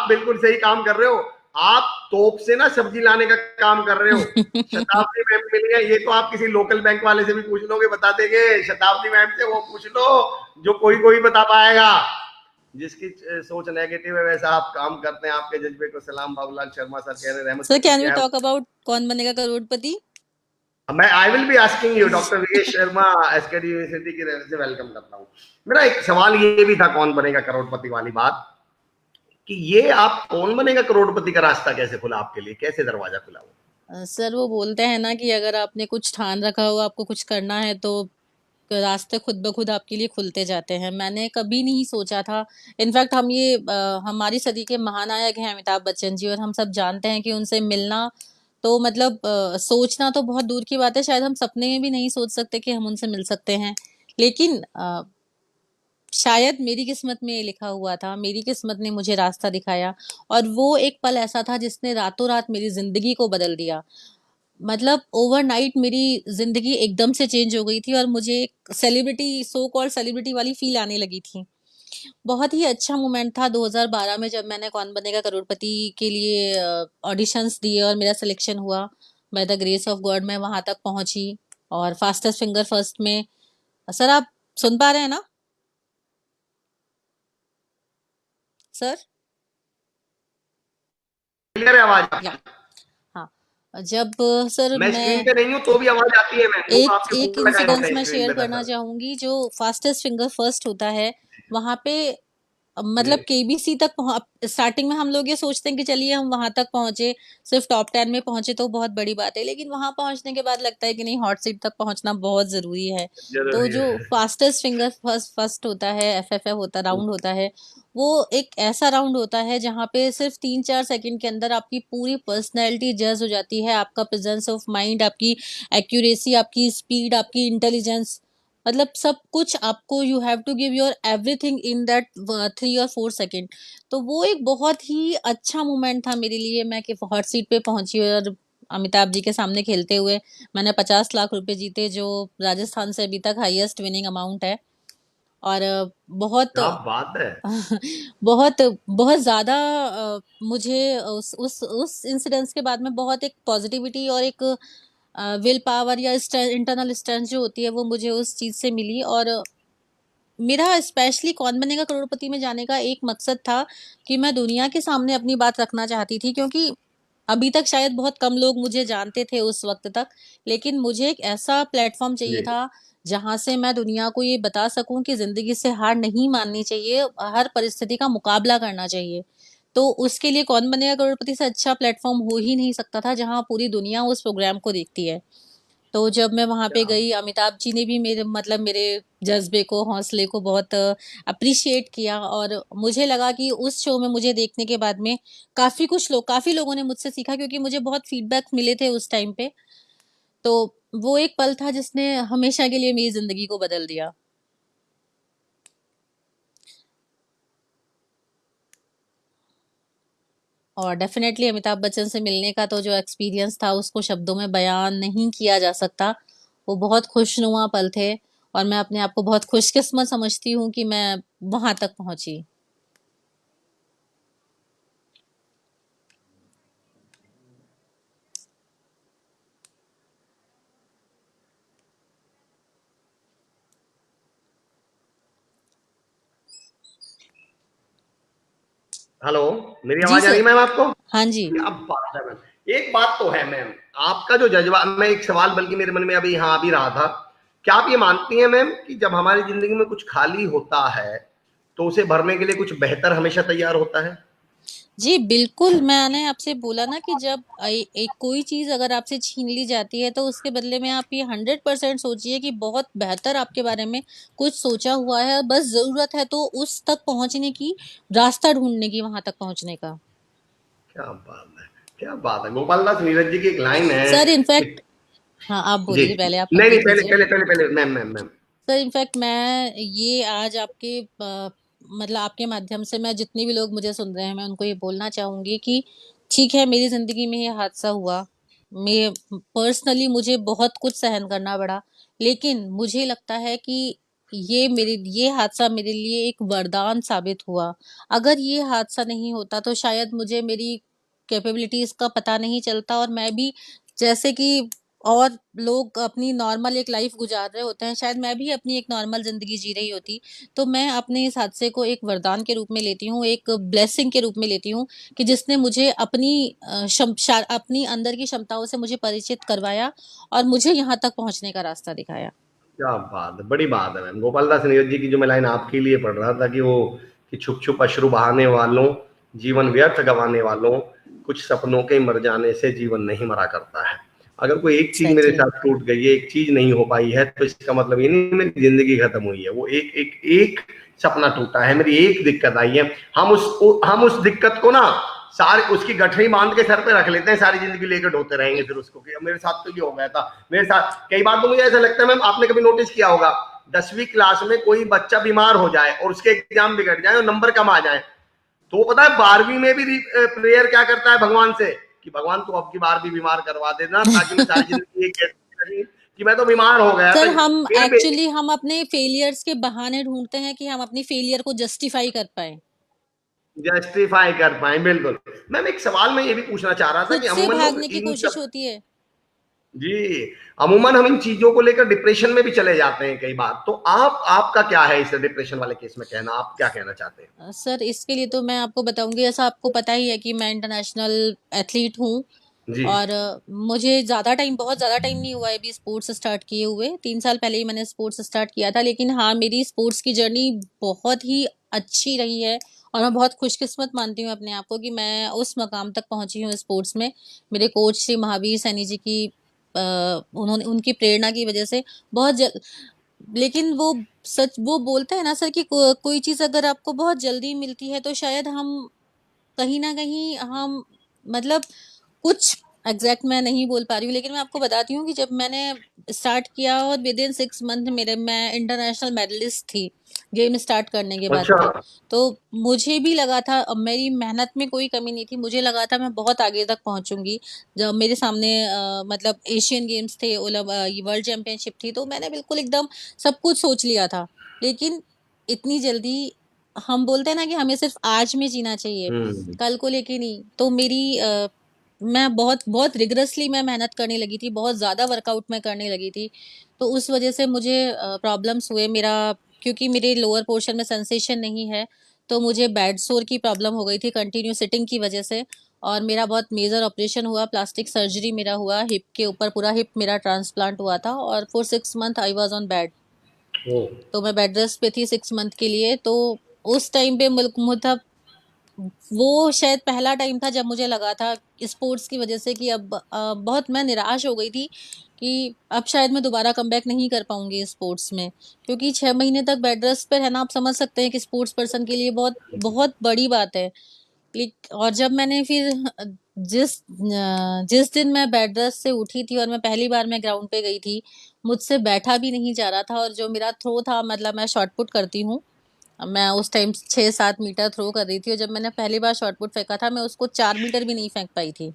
बिल्कुल सही काम कर रहे हो। आप तोप से ना सब्जी लाने का काम कर रहे हो। शताब्दी मैम मिल गए, ये तो आप किसी लोकल बैंक वाले से भी पूछ लोगे, बता देंगे। शताब्दी मैम से वो पूछ लो जो कोई कोई बता पाएगा। जिसकी सोच नेगेटिव है वैसा आप काम करते हैं। आपके जज्बे को सलाम। बाबूलाल शर्मा सर कह रहे हैं रहमत
सर, कैन वी
क्या है।
टॉक अबाउट कौन बनेगा करोड़पति?
मैं I will be asking you doctor Vikesh Sharma SKD university की तरफ से वेलकम करता हूँ। मेरा एक सवाल ये भी था कौन बनेगा करोड़पति वाली बात, कि ये आप कौन बनेगा करोड़पति का रास्ता कैसे खुला आपके लिए, कैसे दरवाजा खुला वो?
सर, वो बोलते हैं ना कि अगर आपने कुछ ठान रखा हो, आपको कुछ करना है, तो रास्ते खुद ब खुद आपके लिए खुलते जाते हैं। मैंने कभी नहीं सोचा था। इनफैक्ट हमारी सदी के महानायक हैं अमिताभ बच्चन जी, और हम सब जानते हैं कि उनसे मिलना तो मतलब सोचना तो बहुत दूर की बात है। शायद हम सपने में भी नहीं सोच सकते कि हम उनसे मिल सकते हैं। लेकिन शायद मेरी किस्मत में ये लिखा हुआ था, मेरी किस्मत ने मुझे रास्ता दिखाया, और वो एक पल ऐसा था जिसने रातों रात मेरी ज़िंदगी को बदल दिया। मतलब ओवरनाइट मेरी ज़िंदगी एकदम से चेंज हो गई थी, और मुझे एक सेलिब्रिटी, सो कॉल्ड सेलिब्रिटी वाली फ़ील आने लगी थी। बहुत ही अच्छा मोमेंट था 2012 में, जब मैंने कौन बनेगा करोड़पति के लिए ऑडिशंस दिए और मेरा सिलेक्शन हुआ। By the grace of God मैं वहां तक पहुंची, और फास्टेस्ट फिंगर फर्स्ट में। सर, आप सुन पा रहे हैं ना सर?
क्लियर है आवाज
या
आपकी?
हाँ, जब सर
मैं स्क्रीन
मैं
पे नहीं हूँ तो भी आवाज आती है। मैं मुंह
एक
आपके
एक
फूल लगाए होते
इंसिडेंस
हैं
मैं
स्क्रीन
शेयर
पे
करना
दरअसल।
चाहूंगी। जो फास्टेस्ट फिंगर फर्स्ट होता है, वहां पे
जी।
मतलब केबीसी तक स्टार्टिंग में हम लोग ये सोचते हैं कि चलिए हम वहां तक पहुंचे, सिर्फ टॉप 10 में पहुंचे तो बहुत बड़ी बात है, लेकिन वहां पहुंचने के बाद लगता है कि नहीं, हॉट सीट तक पहुंचना बहुत जरूरी है। तो
जरूरी
जो
है।
फास्टेस्ट फिंगर फर्स्ट फर्स्ट होता है, एफएफए होता राउंड होता है, वो एक ऐसा राउंड होता है जहाँ पे सिर्फ 3-4 सेकंड के अंदर आपकी पूरी पर्सनैलिटी जज हो जाती है। आपका प्रेजेंस ऑफ माइंड, आपकी एक्यूरेसी, आपकी स्पीड, आपकी इंटेलिजेंस, मतलब सब कुछ आपको, you have to give your everything in that 3 और 4 सेकेंड। तो वो एक बहुत ही अच्छा मोमेंट था मेरे लिए। मैं कि हॉट सीट पे पहुंची और अमिताभ जी के सामने खेलते हुए मैंने 50 लाख रुपए जीते, जो राजस्थान से अभी तक हाईएस्ट विनिंग अमाउंट है। और बहुत
क्या बात है।
बहुत बहुत ज्यादा मुझे उस इंसिडेंस के बाद में बहुत एक पॉजिटिविटी और एक विल पावर या इंटरनल स्ट्रेंथ जो होती है, वो मुझे उस चीज से मिली। और मेरा स्पेशली कौन बनेगा करोड़पति में जाने का एक मकसद था कि मैं दुनिया के सामने अपनी बात रखना चाहती थी, क्योंकि अभी तक शायद बहुत कम लोग मुझे जानते थे उस वक्त तक। लेकिन मुझे एक ऐसा प्लेटफॉर्म चाहिए
जी।
था जहां से मैं दुनिया को ये बता सकूं कि जिंदगी से हार नहीं माननी चाहिए, हर परिस्थिति का मुकाबला करना चाहिए। तो उसके लिए कौन बनेगा करोड़पति से अच्छा प्लेटफॉर्म हो ही नहीं सकता था, जहां पूरी दुनिया उस प्रोग्राम को देखती है। तो जब मैं वहां पे
क्या
गई, अमिताभ जी ने भी मेरे जज्बे को, हौसले को बहुत अप्रिशिएट किया, और मुझे लगा कि उस शो में मुझे देखने के बाद में काफी लोगों ने मुझसे सीखा, क्योंकि मुझे बहुत फीडबैक मिले थे उस टाइम पे। तो वो एक पल था जिसने हमेशा के लिए मेरी जिंदगी को बदल दिया। और डेफिनेटली अमिताभ बच्चन से मिलने का तो जो एक्सपीरियंस था, उसको शब्दों में बयान नहीं किया जा सकता। वो बहुत खुशनुमा पल थे, और मैं अपने आप को बहुत खुशकिस्मत समझती हूँ कि मैं वहां तक पहुंची।
हेलो, मेरी
जी
आवाज आ रही
सर।
है मैम आपको?
हाँ जी।
क्या बात है मैम। एक बात तो है मैम, आपका जो जज्बा, मैं एक सवाल बल्कि मेरे मन में अभी हाँ आ भी रहा था, क्या आप ये मानती हैं मैम कि जब हमारी जिंदगी में कुछ खाली होता है तो उसे भरने के लिए कुछ बेहतर हमेशा तैयार होता है?
जी बिल्कुल, मैंने आपसे बोला ना कि जब एक कोई चीज अगर आपसे छीन ली जाती है, तो उसके बदले में आप ये 100% सोचिए कि बहुत बेहतर आपके बारे में कुछ सोचा हुआ है। बस जरूरत है तो उस तक पहुंचने की, रास्ता ढूंढने की, वहां तक पहुंचने का।
क्या बात है। क्या बात है। गोपाल दास नीरज जी की एक लाइन है
सर
कि
इनफैक्ट, हाँ आप
जी,
बोलिए, पहले आप
नहीं नहीं,
कंप्लीट
पहले
कीजिए।
पहले पहले पहले मैम।
सर इनफैक्ट मैं ये आज मतलब आपके माध्यम से, मैं जितने भी लोग मुझे सुन रहे हैं, मैं उनको ये बोलना चाहूंगी कि ठीक है, मेरी जिंदगी में ये हादसा हुआ, मैं पर्सनली मुझे बहुत कुछ सहन करना पड़ा, लेकिन मुझे लगता है कि ये हादसा मेरे लिए एक वरदान साबित हुआ। अगर ये हादसा नहीं होता तो शायद मुझे मेरी कैपेबिलिटीज का पता नहीं चलता, और मैं भी, जैसे कि और लोग अपनी नॉर्मल एक लाइफ गुजार रहे होते हैं, शायद मैं भी अपनी एक नॉर्मल ज़िंदगी जी रही होती। तो मैं अपने इस हादसे को एक वरदान के रूप में लेती हूँ, एक ब्लेसिंग के रूप में लेती हूँ कि जिसने मुझे अपनी अपनी अंदर की क्षमताओं से मुझे परिचित करवाया और मुझे यहाँ तक पहुँचने का रास्ता दिखाया।
क्या बात है, बड़ी बात है मैम। गोपाल दास नीरज जी की जो मैं लाइन आपके लिए पढ़ रहा था कि वो कि छुप छुप अश्रु बहाने वालों, जीवन व्यर्थ गंवाने वालों, कुछ सपनों के मर जाने से जीवन नहीं मरा करता है। अगर कोई एक चीज मेरे
एग्ज़ैक्टली।
साथ टूट गई है, एक चीज नहीं हो पाई है, तो इसका मतलब ये नहीं मेरी जिंदगी खत्म हुई है। वो एक एक एक सपना टूटा है, मेरी एक दिक्कत आई है। हम उस दिक्कत को ना सारी उसकी गठरी बांध के सर पे रख लेते हैं, सारी जिंदगी लेकर ढोते रहेंगे फिर उसको कि मेरे साथ तो ये हो गया था। मेरे साथ कई बार तो मुझे ऐसा लगता है मैम, आपने कभी नोटिस किया होगा, 10वीं क्लास में कोई बच्चा बीमार हो जाए और उसके एग्जाम बिगड़ जाए और नंबर कम आ जाए, तो पता है 12वीं में भी प्रेयर क्या करता है भगवान से कि भगवान तू अब की बार भी बीमार करवा देना, ताकि मैं सारी जिंदगी ये कहती कि मैं तो बीमार हो गया
सर,
था
हम
फिर भी।
एक्चुअली हम अपने फेलियर्स के बहाने ढूँढते हैं कि हम अपनी फेलियर को जस्टिफाई कर पाएँ।
जस्टिफाई कर पाए, बिल्कुल। मैम एक सवाल मैं ये भी पूछना चाह रहा था
खुद
कि
से
अमूमन लोग
भागने की
इन
कोशिश
सब,
होती है।
जी, अमूमन हम इन चीजों को लेकर डिप्रेशन में भी चले जाते हैं कई बार। तो आपका क्या है इस डिप्रेशन वाले केस में कहना, आप क्या कहना चाहते हैं?
सर, इसके लिए तो मैं आपको बताऊँगी, ऐसा आपको पता ही है कि मैं इंटरनेशनल एथलीट हूँ
जी।
और मुझे बहुत ज़्यादा टाइम नहीं हुआ है अभी स्पोर्ट्स स्टार्ट किए हुए। 3 साल पहले ही मैंने स्पोर्ट्स स्टार्ट किया था, लेकिन हाँ, मेरी स्पोर्ट्स की जर्नी बहुत ही अच्छी रही है और मैं बहुत खुशकिस्मत मानती हूँ अपने आप को कि मैं उस मकाम तक पहुँची हूँ स्पोर्ट्स में। मेरे कोच श्री महावीर सैनी जी की उन्होंने उनकी प्रेरणा की वज़ह से बहुत जल लेकिन वो बोलते हैं ना सर कि कोई चीज़ अगर आपको बहुत जल्दी मिलती है तो शायद हम कहीं न कहीं हम मतलब कुछ एग्ज़ैक्ट मैं नहीं बोल पा रही हूँ, लेकिन मैं आपको बताती हूँ कि जब मैंने स्टार्ट किया और विदिन 6 मंथ मेरे मैं इंटरनेशनल मेडलिस्ट थी, गेम स्टार्ट करने के बाद
अच्छा।
में। तो मुझे भी लगा था मेरी मेहनत में कोई कमी नहीं थी, मुझे लगा था मैं बहुत आगे तक पहुँचूँगी। जब मेरे सामने मतलब एशियन गेम्स थे, ये वर्ल्ड चैंपियनशिप थी, तो मैंने बिल्कुल एकदम सब कुछ सोच लिया था। लेकिन इतनी जल्दी हम बोलते हैं ना कि हमें सिर्फ़ आज में जीना चाहिए,
हम्म।
कल को लेके नहीं। तो मैं बहुत बहुत रिगरसली मैं मेहनत करने लगी थी, बहुत ज़्यादा वर्कआउट मैं करने लगी थी। तो उस वज़ह से मुझे प्रॉब्लम्स हुए मेरा क्योंकि मेरे लोअर पोर्शन में सेंसेशन नहीं है, तो मुझे बेड सोर की प्रॉब्लम हो गई थी कंटिन्यू सिटिंग की वज़ह से और मेरा बहुत मेजर ऑपरेशन हुआ, प्लास्टिक सर्जरी मेरा हुआ, हिप के ऊपर पूरा हिप मेरा ट्रांसप्लांट हुआ था और for 6 month I was on bed.
ओ।
तो मैं बेड रेस्ट पे थी 6 मंथ के लिए, तो उस टाइम पे मतलब वो शायद पहला टाइम था जब मुझे लगा था स्पोर्ट्स की वजह से कि अब बहुत मैं निराश हो गई थी कि अब शायद मैं दोबारा कमबैक नहीं कर पाऊंगी स्पोर्ट्स में क्योंकि 6 महीने तक बेड रेस्ट पर रहना आप समझ सकते हैं कि स्पोर्ट्स पर्सन के लिए बहुत बहुत बड़ी बात है। और जब मैंने फिर जिस दिन मैं बेड रेस्ट से उठी थी और मैं पहली बार मैं ग्राउंड पे गई थी, मुझसे बैठा भी नहीं जा रहा था और जो मेरा थ्रो था मतलब मैं शॉट पुट करती हूँ, मैं उस टाइम 6-7 मीटर थ्रो कर रही थी और जब मैंने पहली बार शॉट पुट फेंका था, मैं उसको 4 मीटर भी नहीं फेंक पाई थी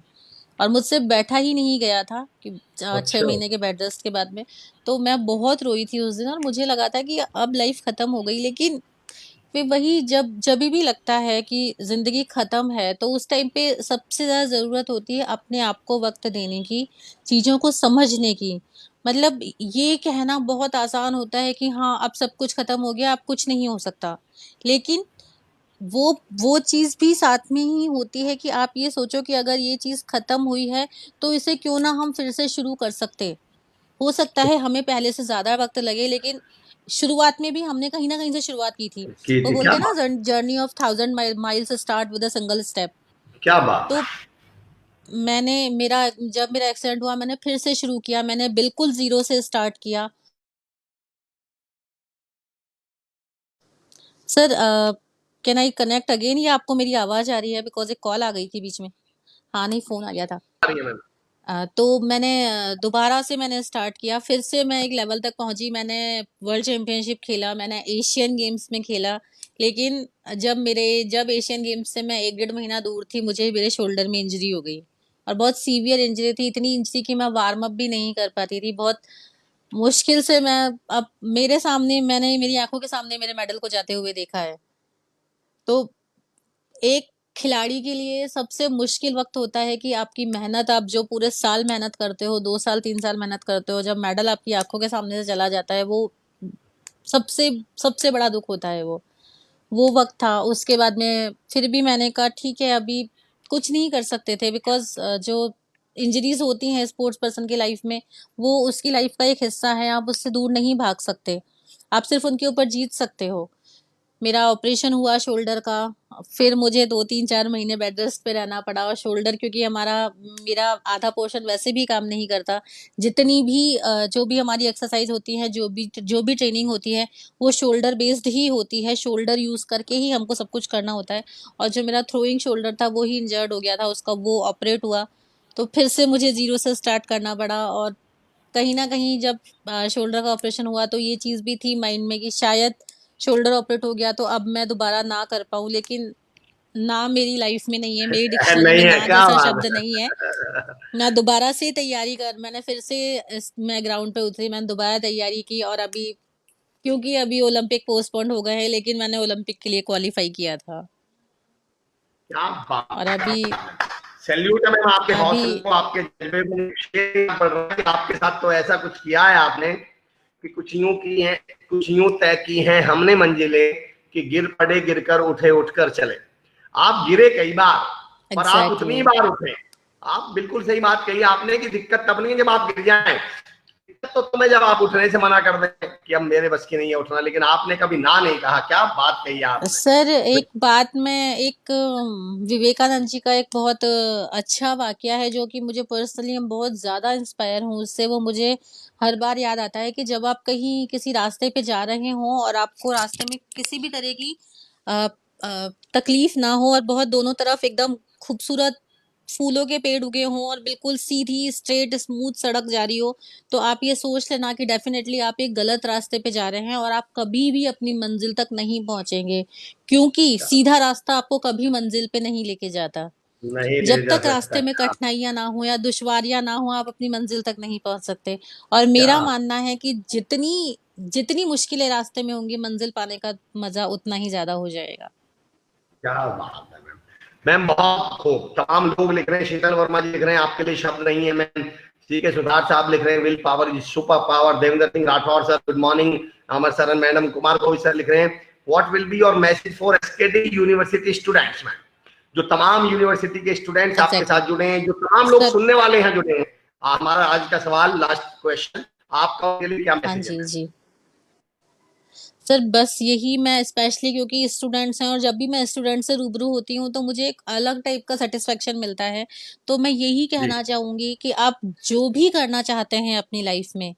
और मुझसे बैठा ही नहीं गया था कि 6
अच्छा।
महीने के बेड रेस्ट के बाद में। तो मैं बहुत रोई थी उस दिन और मुझे लगा था कि अब लाइफ खत्म हो गई, लेकिन फिर वही जभी भी लगता है कि ज़िंदगी ख़त्म है, तो उस टाइम पे सबसे ज़्यादा ज़रूरत होती है अपने आप को वक़्त देने की, चीज़ों को समझने की। मतलब ये कहना बहुत आसान होता है कि हाँ, अब सब कुछ ख़त्म हो गया, अब कुछ नहीं हो सकता। लेकिन वो वो चीज़ भी साथ में ही होती है कि आप ये सोचो कि अगर ये चीज़ ख़त्म हुई है, तो इसे क्यों ना हम फिर से शुरू कर सकते। हो सकता है हमें पहले से ज़्यादा वक़्त लगे, लेकिन शुरुआत में भी हमने कहीं न कहीं से शुरुआत की थी।
की
वो
थी, क्या
बोलते हैं ना
बात।
Journey of 1000 miles start with a single step.
क्या बात।
तो जब मेरा एक्सीडेंट हुआ मैंने फिर से शुरू किया, मैंने बिल्कुल ज़ीरो से स्टार्ट किया। Sir can I connect again या आपको मेरी आवाज़ आ रही है? बिकॉज़ एक कॉल आ गई थी बीच में। हाँ, नहीं फ़ोन आ गया था।
आ रही है मैम।
तो मैंने दोबारा से मैंने स्टार्ट किया, फिर से मैं एक लेवल तक पहुँची, मैंने वर्ल्ड चैंपियनशिप खेला, मैंने एशियन गेम्स में खेला, लेकिन जब एशियन गेम्स से मैं 1 डेढ़ महीना दूर थी, मुझे मेरे शोल्डर में इंजरी हो गई और बहुत सीवियर इंजरी थी, इतनी इंजरी कि मैं वार्म अप भी नहीं कर पाती थी, बहुत मुश्किल से मैं अब मेरी आँखों के सामने मेरे मेडल को जाते हुए देखा है। तो एक खिलाड़ी के लिए सबसे मुश्किल वक्त होता है कि आपकी मेहनत, आप जो पूरे साल मेहनत करते हो, 2 साल 3 साल मेहनत करते हो, जब मेडल आपकी आंखों के सामने से चला जाता है, वो सबसे सबसे बड़ा दुख होता है वो वक्त था। उसके बाद में फिर भी मैंने कहा ठीक है, अभी कुछ नहीं कर सकते थे, बिकॉज जो इंजरीज होती हैं स्पोर्ट्स पर्सन की लाइफ में, वो उसकी लाइफ का एक हिस्सा है, आप उससे दूर नहीं भाग सकते, आप सिर्फ उनके ऊपर जीत सकते हो। मेरा ऑपरेशन हुआ शोल्डर का, फिर मुझे 2 3 4 महीने बेड रेस्ट पे रहना पड़ा, और शोल्डर क्योंकि मेरा आधा पोर्शन वैसे भी काम नहीं करता, जितनी भी जो भी हमारी एक्सरसाइज होती है, जो भी ट्रेनिंग होती है, वो शोल्डर बेस्ड ही होती है, शोल्डर यूज करके ही हमको सब कुछ करना होता है। और जो मेरा थ्रोइंग शोल्डर था वो ही इंजर्ड हो गया था, उसका वो ऑपरेट हुआ, तो फिर से मुझे जीरो से स्टार्ट करना पड़ा। और कहीं न कहीं जब शोल्डर का ऑपरेशन हुआ तो ये चीज़ भी थी माइंड में कि शायद शोल्डर ऑपरेट हो गया तो अब मैं दोबारा ना कर पाऊँ, लेकिन ना मेरी लाइफ में नहीं है, मेरी डिक्शनरी
नहीं
में
है,
ना
क्या
जैसा
बात
शब्द नहीं है। ना दोबारा से तैयारी कर मैंने फिर से मैं ग्राउंड पे उतरी, मैंने दोबारा तैयारी की, और अभी क्योंकि अभी ओलंपिक पोस्टपोन्ड हो गए हैं, लेकिन मैंने ओलंपिक के लिए क्वालीफाई किया था।
क्या
और
बात
अभी
है। सैल्यूट है मैम आपके
अभी
हौसले को, आपके जज्बे को। शेर पड़ रहा है कि आपके साथ तो ऐसा कुछ किया है आपने कि कुछ यूं की है, कुछ यूं तय की हैं हमने मंजिलें कि गिर पड़े गिरकर उठे उठकर चले। आप गिरे कई बार, पर आप उतनी
एग्जैक्टली
ही बार उठे। आप बिल्कुल सही बात कही आपने कि दिक्कत तब नहीं है जब आप गिर जाएं, दिक्कत तो तुम्हें जब आप उठने से मना कर दें कि अब मेरे बस की नहीं है उठना, लेकिन आपने कभी ना नहीं कहा। क्या बात कही आपने।
सर, एक बात मैं एक विवेकानंद जी का एक बहुत अच्छा वाकया है जो कि मुझे पर्सनली बहुत ज़्यादा इंस्पायर हूँ उससे। वो मुझे हर बार याद आता है कि जब आप कहीं किसी रास्ते पे जा रहे हों और आपको रास्ते में किसी भी तरह की अ, तकलीफ ना हो, और बहुत दोनों तरफ एकदम खूबसूरत फूलों के पेड़ उगे हों और बिल्कुल सीधी स्ट्रेट स्मूथ सड़क जा रही हो, तो आप ये सोच लेना कि डेफिनेटली आप एक गलत रास्ते पे जा रहे हैं और आप कभी भी अपनी मंजिल तक नहीं पहुंचेंगे, क्योंकि सीधा रास्ता आपको कभी मंजिल पे नहीं लेके जाता।
नहीं ले
जब
जा
तक
सकता।
रास्ते में
क्या
कठिनाइयां ना हो या दुश्वारियां ना हो, आप अपनी मंजिल तक नहीं पहुंच सकते। और
क्या
मेरा मानना है कि जितनी जितनी मुश्किलें रास्ते में होंगी, मंजिल पाने का मजा उतना ही ज्यादा हो जाएगा।
क्या बात है मैम। मैम बहुत खूब, तमाम लोग लिख रहे हैं, शीतल वर्मा जी लिख रहे हैं आपके लिए शब्द नहीं है मैम। सी के सुधार साहब लिख रहे हैं will power is super power. Devendra Singh Rathore sir good morning. Amar Saran madam, Kumar Govind sir लिख रहे हैं what will be your message for SKD university students ma'am. जो तमाम यूनिवर्सिटी के स्टूडेंट्स आपके
एग्जैक्टली
साथ जुड़े हैं, जो तमाम लोग
सर।
सुनने वाले हैं जुड़े हैं, हमारा आज का सवाल लास्ट क्वेश्चन, आपका उनके लिए क्या
हाँ
मैसेज है
जी
मैम।
जी। सर बस यही, मैं स्पेशली क्योंकि स्टूडेंट्स हैं और जब भी मैं स्टूडेंट से रूबरू होती हूँ तो मुझे एक अलग टाइप का सेटिस्फेक्शन मिलता है। तो मैं यही
जी।
कहना चाहूंगी कि आप जो भी करना चाहते हैं अपनी लाइफ में,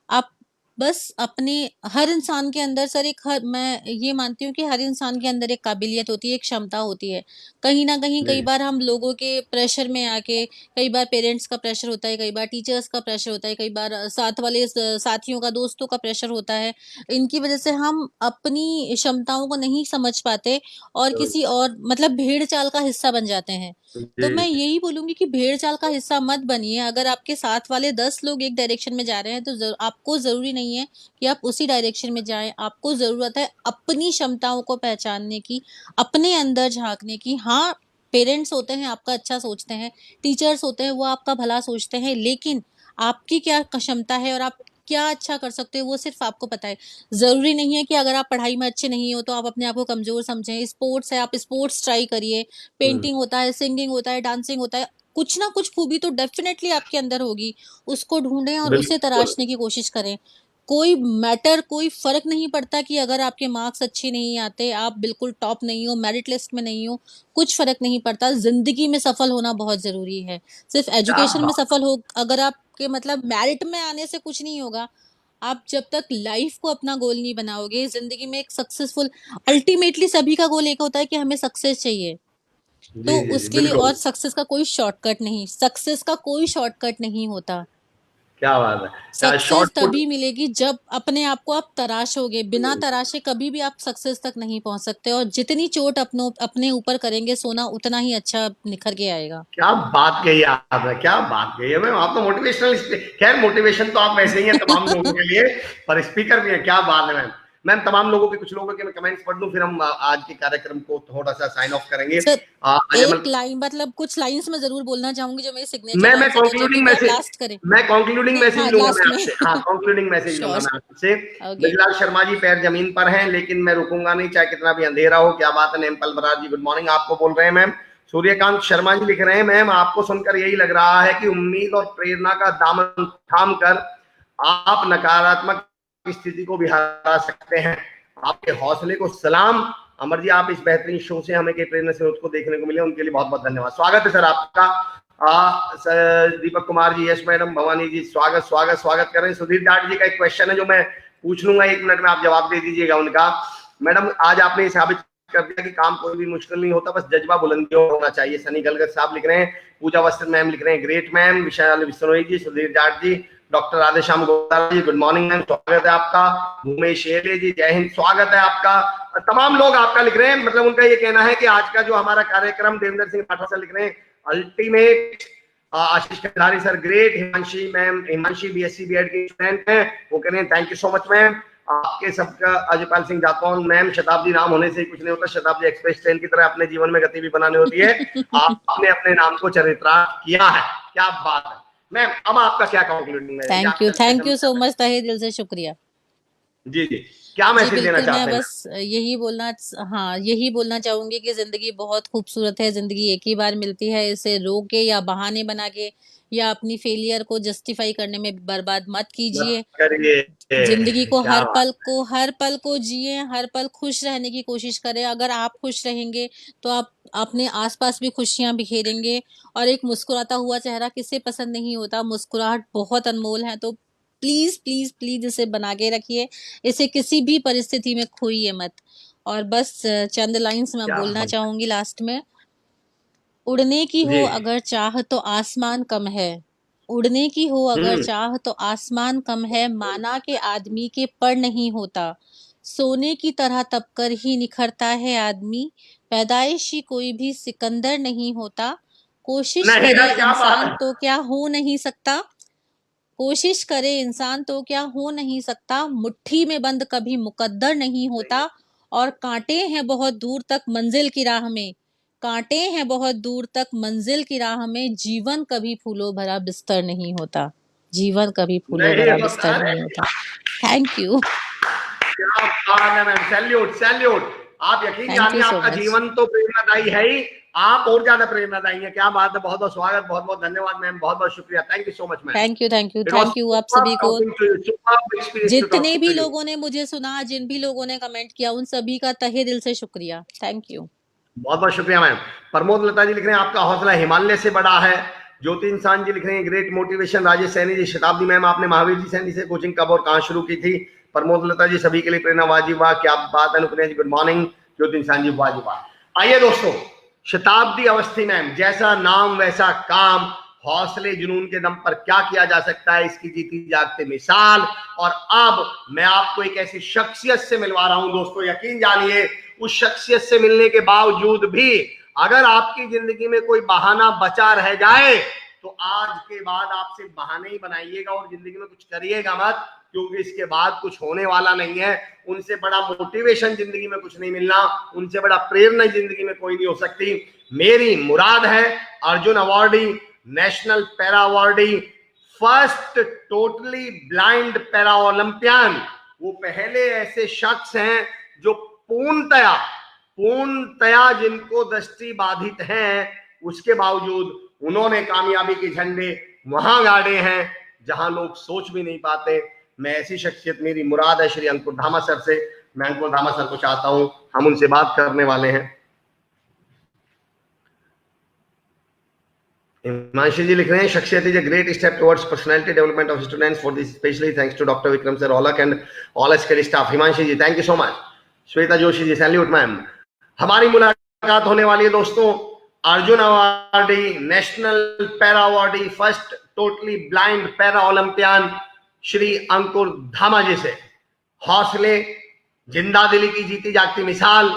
आप बस अपने, हर इंसान के अंदर सर एक, हर मैं ये मानती हूँ कि हर इंसान के अंदर एक काबिलियत होती है, एक क्षमता होती है। कहीं न कहीं
जी
कई बार हम लोगों के प्रेशर में आके, कई बार पेरेंट्स का प्रेशर होता है, कई बार टीचर्स का प्रेशर होता है, कई बार साथ वाले साथियों का, दोस्तों का प्रेशर होता है। इनकी वजह से हम अपनी क्षमताओं को नहीं समझ पाते और किसी और मतलब भेड़-चाल का हिस्सा बन जाते हैं। तो
जी
मैं यही बोलूँगी कि भेड़-चाल का हिस्सा मत बनिए। अगर आपके साथ वाले 10 लोग एक डायरेक्शन में जा रहे हैं, तो आपको ज़रूरी नहीं है कि आप उसी डायरेक्शन में जाएँ। आपको ज़रूरत है अपनी क्षमताओं को पहचानने की, अपने अंदर झाँकने की। हाँ, पेरेंट्स होते हैं, आपका अच्छा सोचते हैं, टीचर्स होते हैं, वो आपका भला सोचते हैं, लेकिन आपकी क्या क्षमता है और आप क्या अच्छा कर सकते हो, वो सिर्फ़ आपको पता है। ज़रूरी नहीं है कि अगर आप पढ़ाई में अच्छे नहीं हो, तो आप अपने आप को कमज़ोर समझें। स्पोर्ट्स है, आप स्पोर्ट्स ट्राई करिए।
हम्म,
पेंटिंग होता है, सिंगिंग होता है, डांसिंग होता है, कुछ ना कुछ खूबी तो डेफ़िनेटली आपके अंदर होगी, उसको ढूँढें और उसे
बिल्कुल।
तराशने की कोशिश करें। कोई फ़र्क नहीं पड़ता कि अगर आपके मार्क्स अच्छे नहीं आते, आप बिल्कुल टॉप नहीं हो, मेरिट लिस्ट में नहीं हो, कुछ फ़र्क नहीं पड़ता, ज़िंदगी में सफल होना बहुत ज़रूरी है। सिर्फ़
क्या
एजुकेशन में
बात।
सफल हो, अगर आपके मतलब मेरिट में आने से कुछ नहीं होगा, आप जब तक लाइफ़ को अपना गोल नहीं बनाओगे, ज़िंदगी में एक सक्सेसफुल, अल्टीमेटली सभी का गोल एक होता है कि हमें सक्सेस चाहिए।
जी
तो
जी जी
उसके लिए,
बिल्कुल।
और सक्सेस का कोई शॉर्टकट नहीं होता।
क्या बात है।
Success
short put.
तभी मिलेगी जब अपने आप को आप तराशोगे, बिना तराशे कभी भी आप सक्सेस तक नहीं पहुंच सकते, और जितनी चोट अपने ऊपर करेंगे सोना, उतना ही अच्छा निखर के आएगा।
क्या बात कही आपने, क्या बात कही है मैम। आप तो मोटिवेशनल, खैर मोटिवेशन तो आप वैसे ही हैं तमाम लोगों के लिए, पर स्पीकर भी है। क्या बात है मैम। मैम तमाम लोगों के, कुछ लोगों के मैं कमेंट्स पढ़ लूं, फिर हम आज के कार्यक्रम को थोड़ा सा साइन ऑफ करेंगे।
सर
आज
एक लाइन, मतलब कुछ लाइंस मैं जरूर बोलना चाहूंगी जो मेरी सिग्नेचर
मैं
लाइंस है, तो जब भी
कंक्लूडिंग
आप
मैसेज
लास्ट करें।
मैं कंक्लूडिंग
नहीं,
मैसेज
हाँ
लूंगा
लास्ट
मैं
में।
आपसे, हाँ कंक्लूडिंग मैसेज लूंगा
श्योर।
मैं आपसे।
ओके।
ब्रजलाल शर्मा जी पैर जमीन पर हैं, लेकिन मैं रुकूंगा नहीं, चाहे कितना भी अंधेरा हो। क्या बात है। नेमपल बरार जी गुड मॉर्निंग आपको बोल रहे हैं मैम। सूर्यकांत शर्मा जी लिख रहे हैं, मैम आपको सुनकर यही लग रहा है कि उम्मीद और प्रेरणा का दामन थाम कर आप नकारात्मक स्थिति को भी हरा सकते हैं। आपके हौसले को सलाम। अमर जी, आप इस बेहतरीन शो से हमें के प्रेरणा स्रोत को देखने को मिले, उनके लिए बहुत बहुत धन्यवाद। स्वागत है सर आपका। दीपक कुमार जी, यश मैडम, भवानी जी, स्वागत स्वागत स्वागत करें। सुधीर जाट जी का एक क्वेश्चन है जो मैं पूछ लूंगा, 1 मिनट में आप जवाब दे दीजिएगा उनका। मैडम आज आपने साबित कर दिया कि काम कोई भी मुश्किल नहीं होता, बस जज्बा बुलंदी होना चाहिए। सनी गलगर साहब लिख रहे हैं। पूजा वस्त्र मैम लिख रहे हैं, ग्रेट मैम। विशाल विश्नोई जी, सुधीर जाट जी, doctor Radheshyam Gopal ji good morning ma'am, स्वागत है आपका। भूमेश शेरे जी जय हिंद, स्वागत है आपका। तमाम लोग आपका लिख रहे हैं, मतलब उनका ये कहना है कि आज का जो हमारा कार्यक्रम, देवेंद्र सिंह राठौर सर लिख रहे हैं ultimate. Ashish Katari sir great. Himanshi ma'am, Himanshi BSc BEd की स्टूडेंट हैं, वो कह रहे हैं thank you so much ma'am. आपके सबका अजयपाल सिंह जातौन मैम, शताब्दी नाम होने से कुछ नहीं होता, शताब्दी एक्सप्रेस ट्रेन की तरह अपने जीवन में गति भी बनानी होती है। आपने अपने नाम को चरित्रार्थ किया है, क्या बात है मैम। अब आपका क्या कंक्लूडिंग है?
थैंक यू सो मच, तहे दिल से शुक्रिया।
जी जी, क्या मैसेज देना
बिल्कुल,
चाहते
मैं
हैं?
बस यही बोलना चाहूंगी कि जिंदगी बहुत खूबसूरत है। जिंदगी एक ही बार मिलती है, इसे रोक के या बहाने बना के या अपनी फेलियर को जस्टिफाई करने में बर्बाद मत कीजिए।
करिए
जिंदगी को
क्या बात।
हर पल को जिए, हर पल खुश रहने की कोशिश करें। अगर आप खुश रहेंगे तो आप अपने आसपास भी खुशियां बिखेरेंगे। और एक मुस्कुराता हुआ चेहरा किसे पसंद नहीं होता, मुस्कुराहट बहुत अनमोल है। तो प्लीज प्लीज प्लीज इसे बना के रखिए, इसे किसी भी परिस्थिति में खोइए मत। और बस चंद लाइंस मैं
क्या
बोलना
बात।
चाहूंगी लास्ट में। उड़ने की
जी।
हो अगर चाह तो आसमान कम है। उड़ने की हो अगर चाह तो आसमान कम है। माना के आदमी के पर नहीं होता। सोने की तरह तपकर ही निखरता है आदमी। पैदाइशी कोई भी सिकंदर नहीं होता। कोशिश
नहीं
करे
यार, क्या बात
इंसान
है।
तो क्या हो नहीं सकता। कोशिश करे इंसान तो क्या हो नहीं सकता। मुट्ठी में बंद कभी मुकद्दर नहीं होता। और कांटे हैं बहुत दूर तक मंजिल की राह में। कांटे हैं बहुत दूर तक मंजिल की राह में। जीवन कभी फूलों भरा बिस्तर नहीं होता। जीवन कभी फूलों
नहीं
भरा
होता
बिस्तर
है।
नहीं होता। Thank you.
क्या बात है मैम, सैल्यूट सैल्यूट। आप यकीन
थैंक
जानिए
यू सो
आपका
मच।
जीवन तो प्रेरणादायी है ही, आप और ज्यादा प्रेरणादायी है। क्या बात है, बहुत बहुत स्वागत, बहुत बहुत धन्यवाद मैम, बहुत बहुत शुक्रिया। Thank you so much ma'am. It was
thank you आप
superb
सभी को।
talking to you, superb experience to talk
जितने भी
to you।
लोगों ने मुझे सुना, जिन भी लोगों ने कमेंट किया, उन सभी का तहे दिल से शुक्रिया। Thank you.
बहुत बहुत शुक्रिया मैम। प्रमोद लता जी लिख रहे हैं आपका हौसला हिमालय से बड़ा है। ज्योति इंसान जी लिख रहे हैं ग्रेट मोटिवेशन। राजेश सैनी जी, शताब्दी मैम आपने महावीर जी सैनी से कोचिंग कब और कहाँ शुरू की थी? प्रमोद लता जी सभी के लिए प्रेरणा, वाजिबा, क्या बात है। अनुप्रिया जी गुड मॉर्निंग। ज्योति इंसान जी वाजिबा। आइए दोस्तों, शताब्दी अवस्थी मैम, जैसा नाम वैसा काम, हौसले जुनून के दम पर क्या किया जा सकता है, इसकी जीती जागती मिसाल। और अब मैं आपको एक ऐसी शख्सियत से मिलवा रहा हूं दोस्तों, यकीन जानिए उस शख्सियत से मिलने के बावजूद भी अगर आपकी जिंदगी में कोई बहाना बचा रह जाए तो आज के बाद आप सिर्फ बहाने ही बनाइएगा और जिंदगी में कुछ करिएगा मत, क्योंकि इसके बाद कुछ होने वाला नहीं है। उनसे बड़ा मोटिवेशन जिंदगी में कुछ नहीं मिलना, उनसे बड़ा प्रेरणा जिंदगी में कोई नहीं हो सकती। मेरी मुराद है Arjun awardee, national para awardee, first totally blind para Olympian. वो पहले ऐसे शख्स हैं जो पूर्णतया जिनको दृष्टि बाधित हैं, उसके बावजूद उन्होंने कामयाबी के झंडे वहां गाड़े हैं जहां लोग सोच भी नहीं पाते। मैं ऐसी शख्सियत, मेरी मुराद है श्री अंकुर धामा सर से। मैं अंकुर धामा सर को चाहता हूं, हम उनसे बात करने वाले हैं। हिमांशी जी लिख रहे हैं शख्सियत is a great step towards personality development of students, for this specially thanks to doctor Vikram sir Aulakh and all school staff. Himanshi ji thank you so much. Shweta Joshi ji salute ma'am. हमारी मुलाकात होने वाली है दोस्तों Arjun awardee, national para awardee, first totally blind para Olympian Shri Ankur Dhama ji से। हौसले, जिंदा दिली की जीती जागती मिसाल।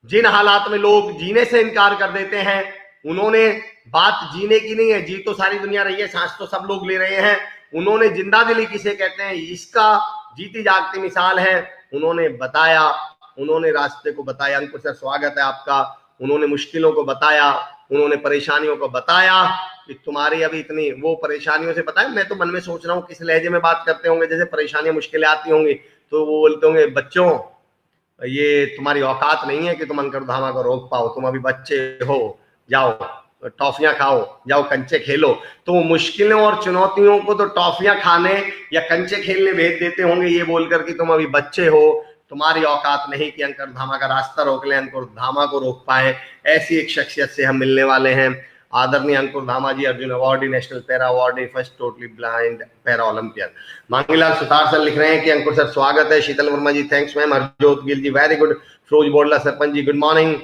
जिन हालात में लोग जीने से इनकार कर देते हैं, उन्होंने बात जीने की नहीं है, जी तो सारी दुनिया रही है, सांस तो सब लोग ले रहे हैं। उन्होंने जिंदा दिली किसे कहते हैं, इसका जीती जागती मिसाल है उन्होंने बताया, उन्होंने रास्ते को बताया। अंकुर सर स्वागत है आपका। उन्होंने मुश्किलों को बताया, उन्होंने परेशानियों को बताया कि तुम्हारी अभी इतनी वो परेशानियों से बताया। मैं तो मन में सोच रहा हूँ किस लहजे में बात करते होंगे, जैसे परेशानियां मुश्किलें आती होंगी तो वो बोलते होंगे बच्चों ये तुम्हारी औकात नहीं है कि तुम अंकुरधामा को रोक पाओ, तुम अभी बच्चे हो, जाओ टॉफियां खाओ, जाओ कंचे खेलो। तो मुश्किलों और चुनौतियों को तो टॉफियां खाने या कंचे खेलने भेज देते होंगे ये बोलकर कि तुम अभी बच्चे हो, तुम्हारी औकात नहीं कि अंकुरधामा का रास्ता रोक ले, अंकुरधामा को रोक पाए। ऐसी एक शख्सियत से हम मिलने वाले हैं, आदरणीय Ankur Dhama ji, Arjun awardee, national para awardee, first totally blind para Olympian. Mangilal Sutar sir लिख रहे हैं कि अंकुर सर स्वागत है। Sheetal Verma ji thanks ma'am. Harjot Gill ji very good. Firoz Bodla sarpanch ji good morning.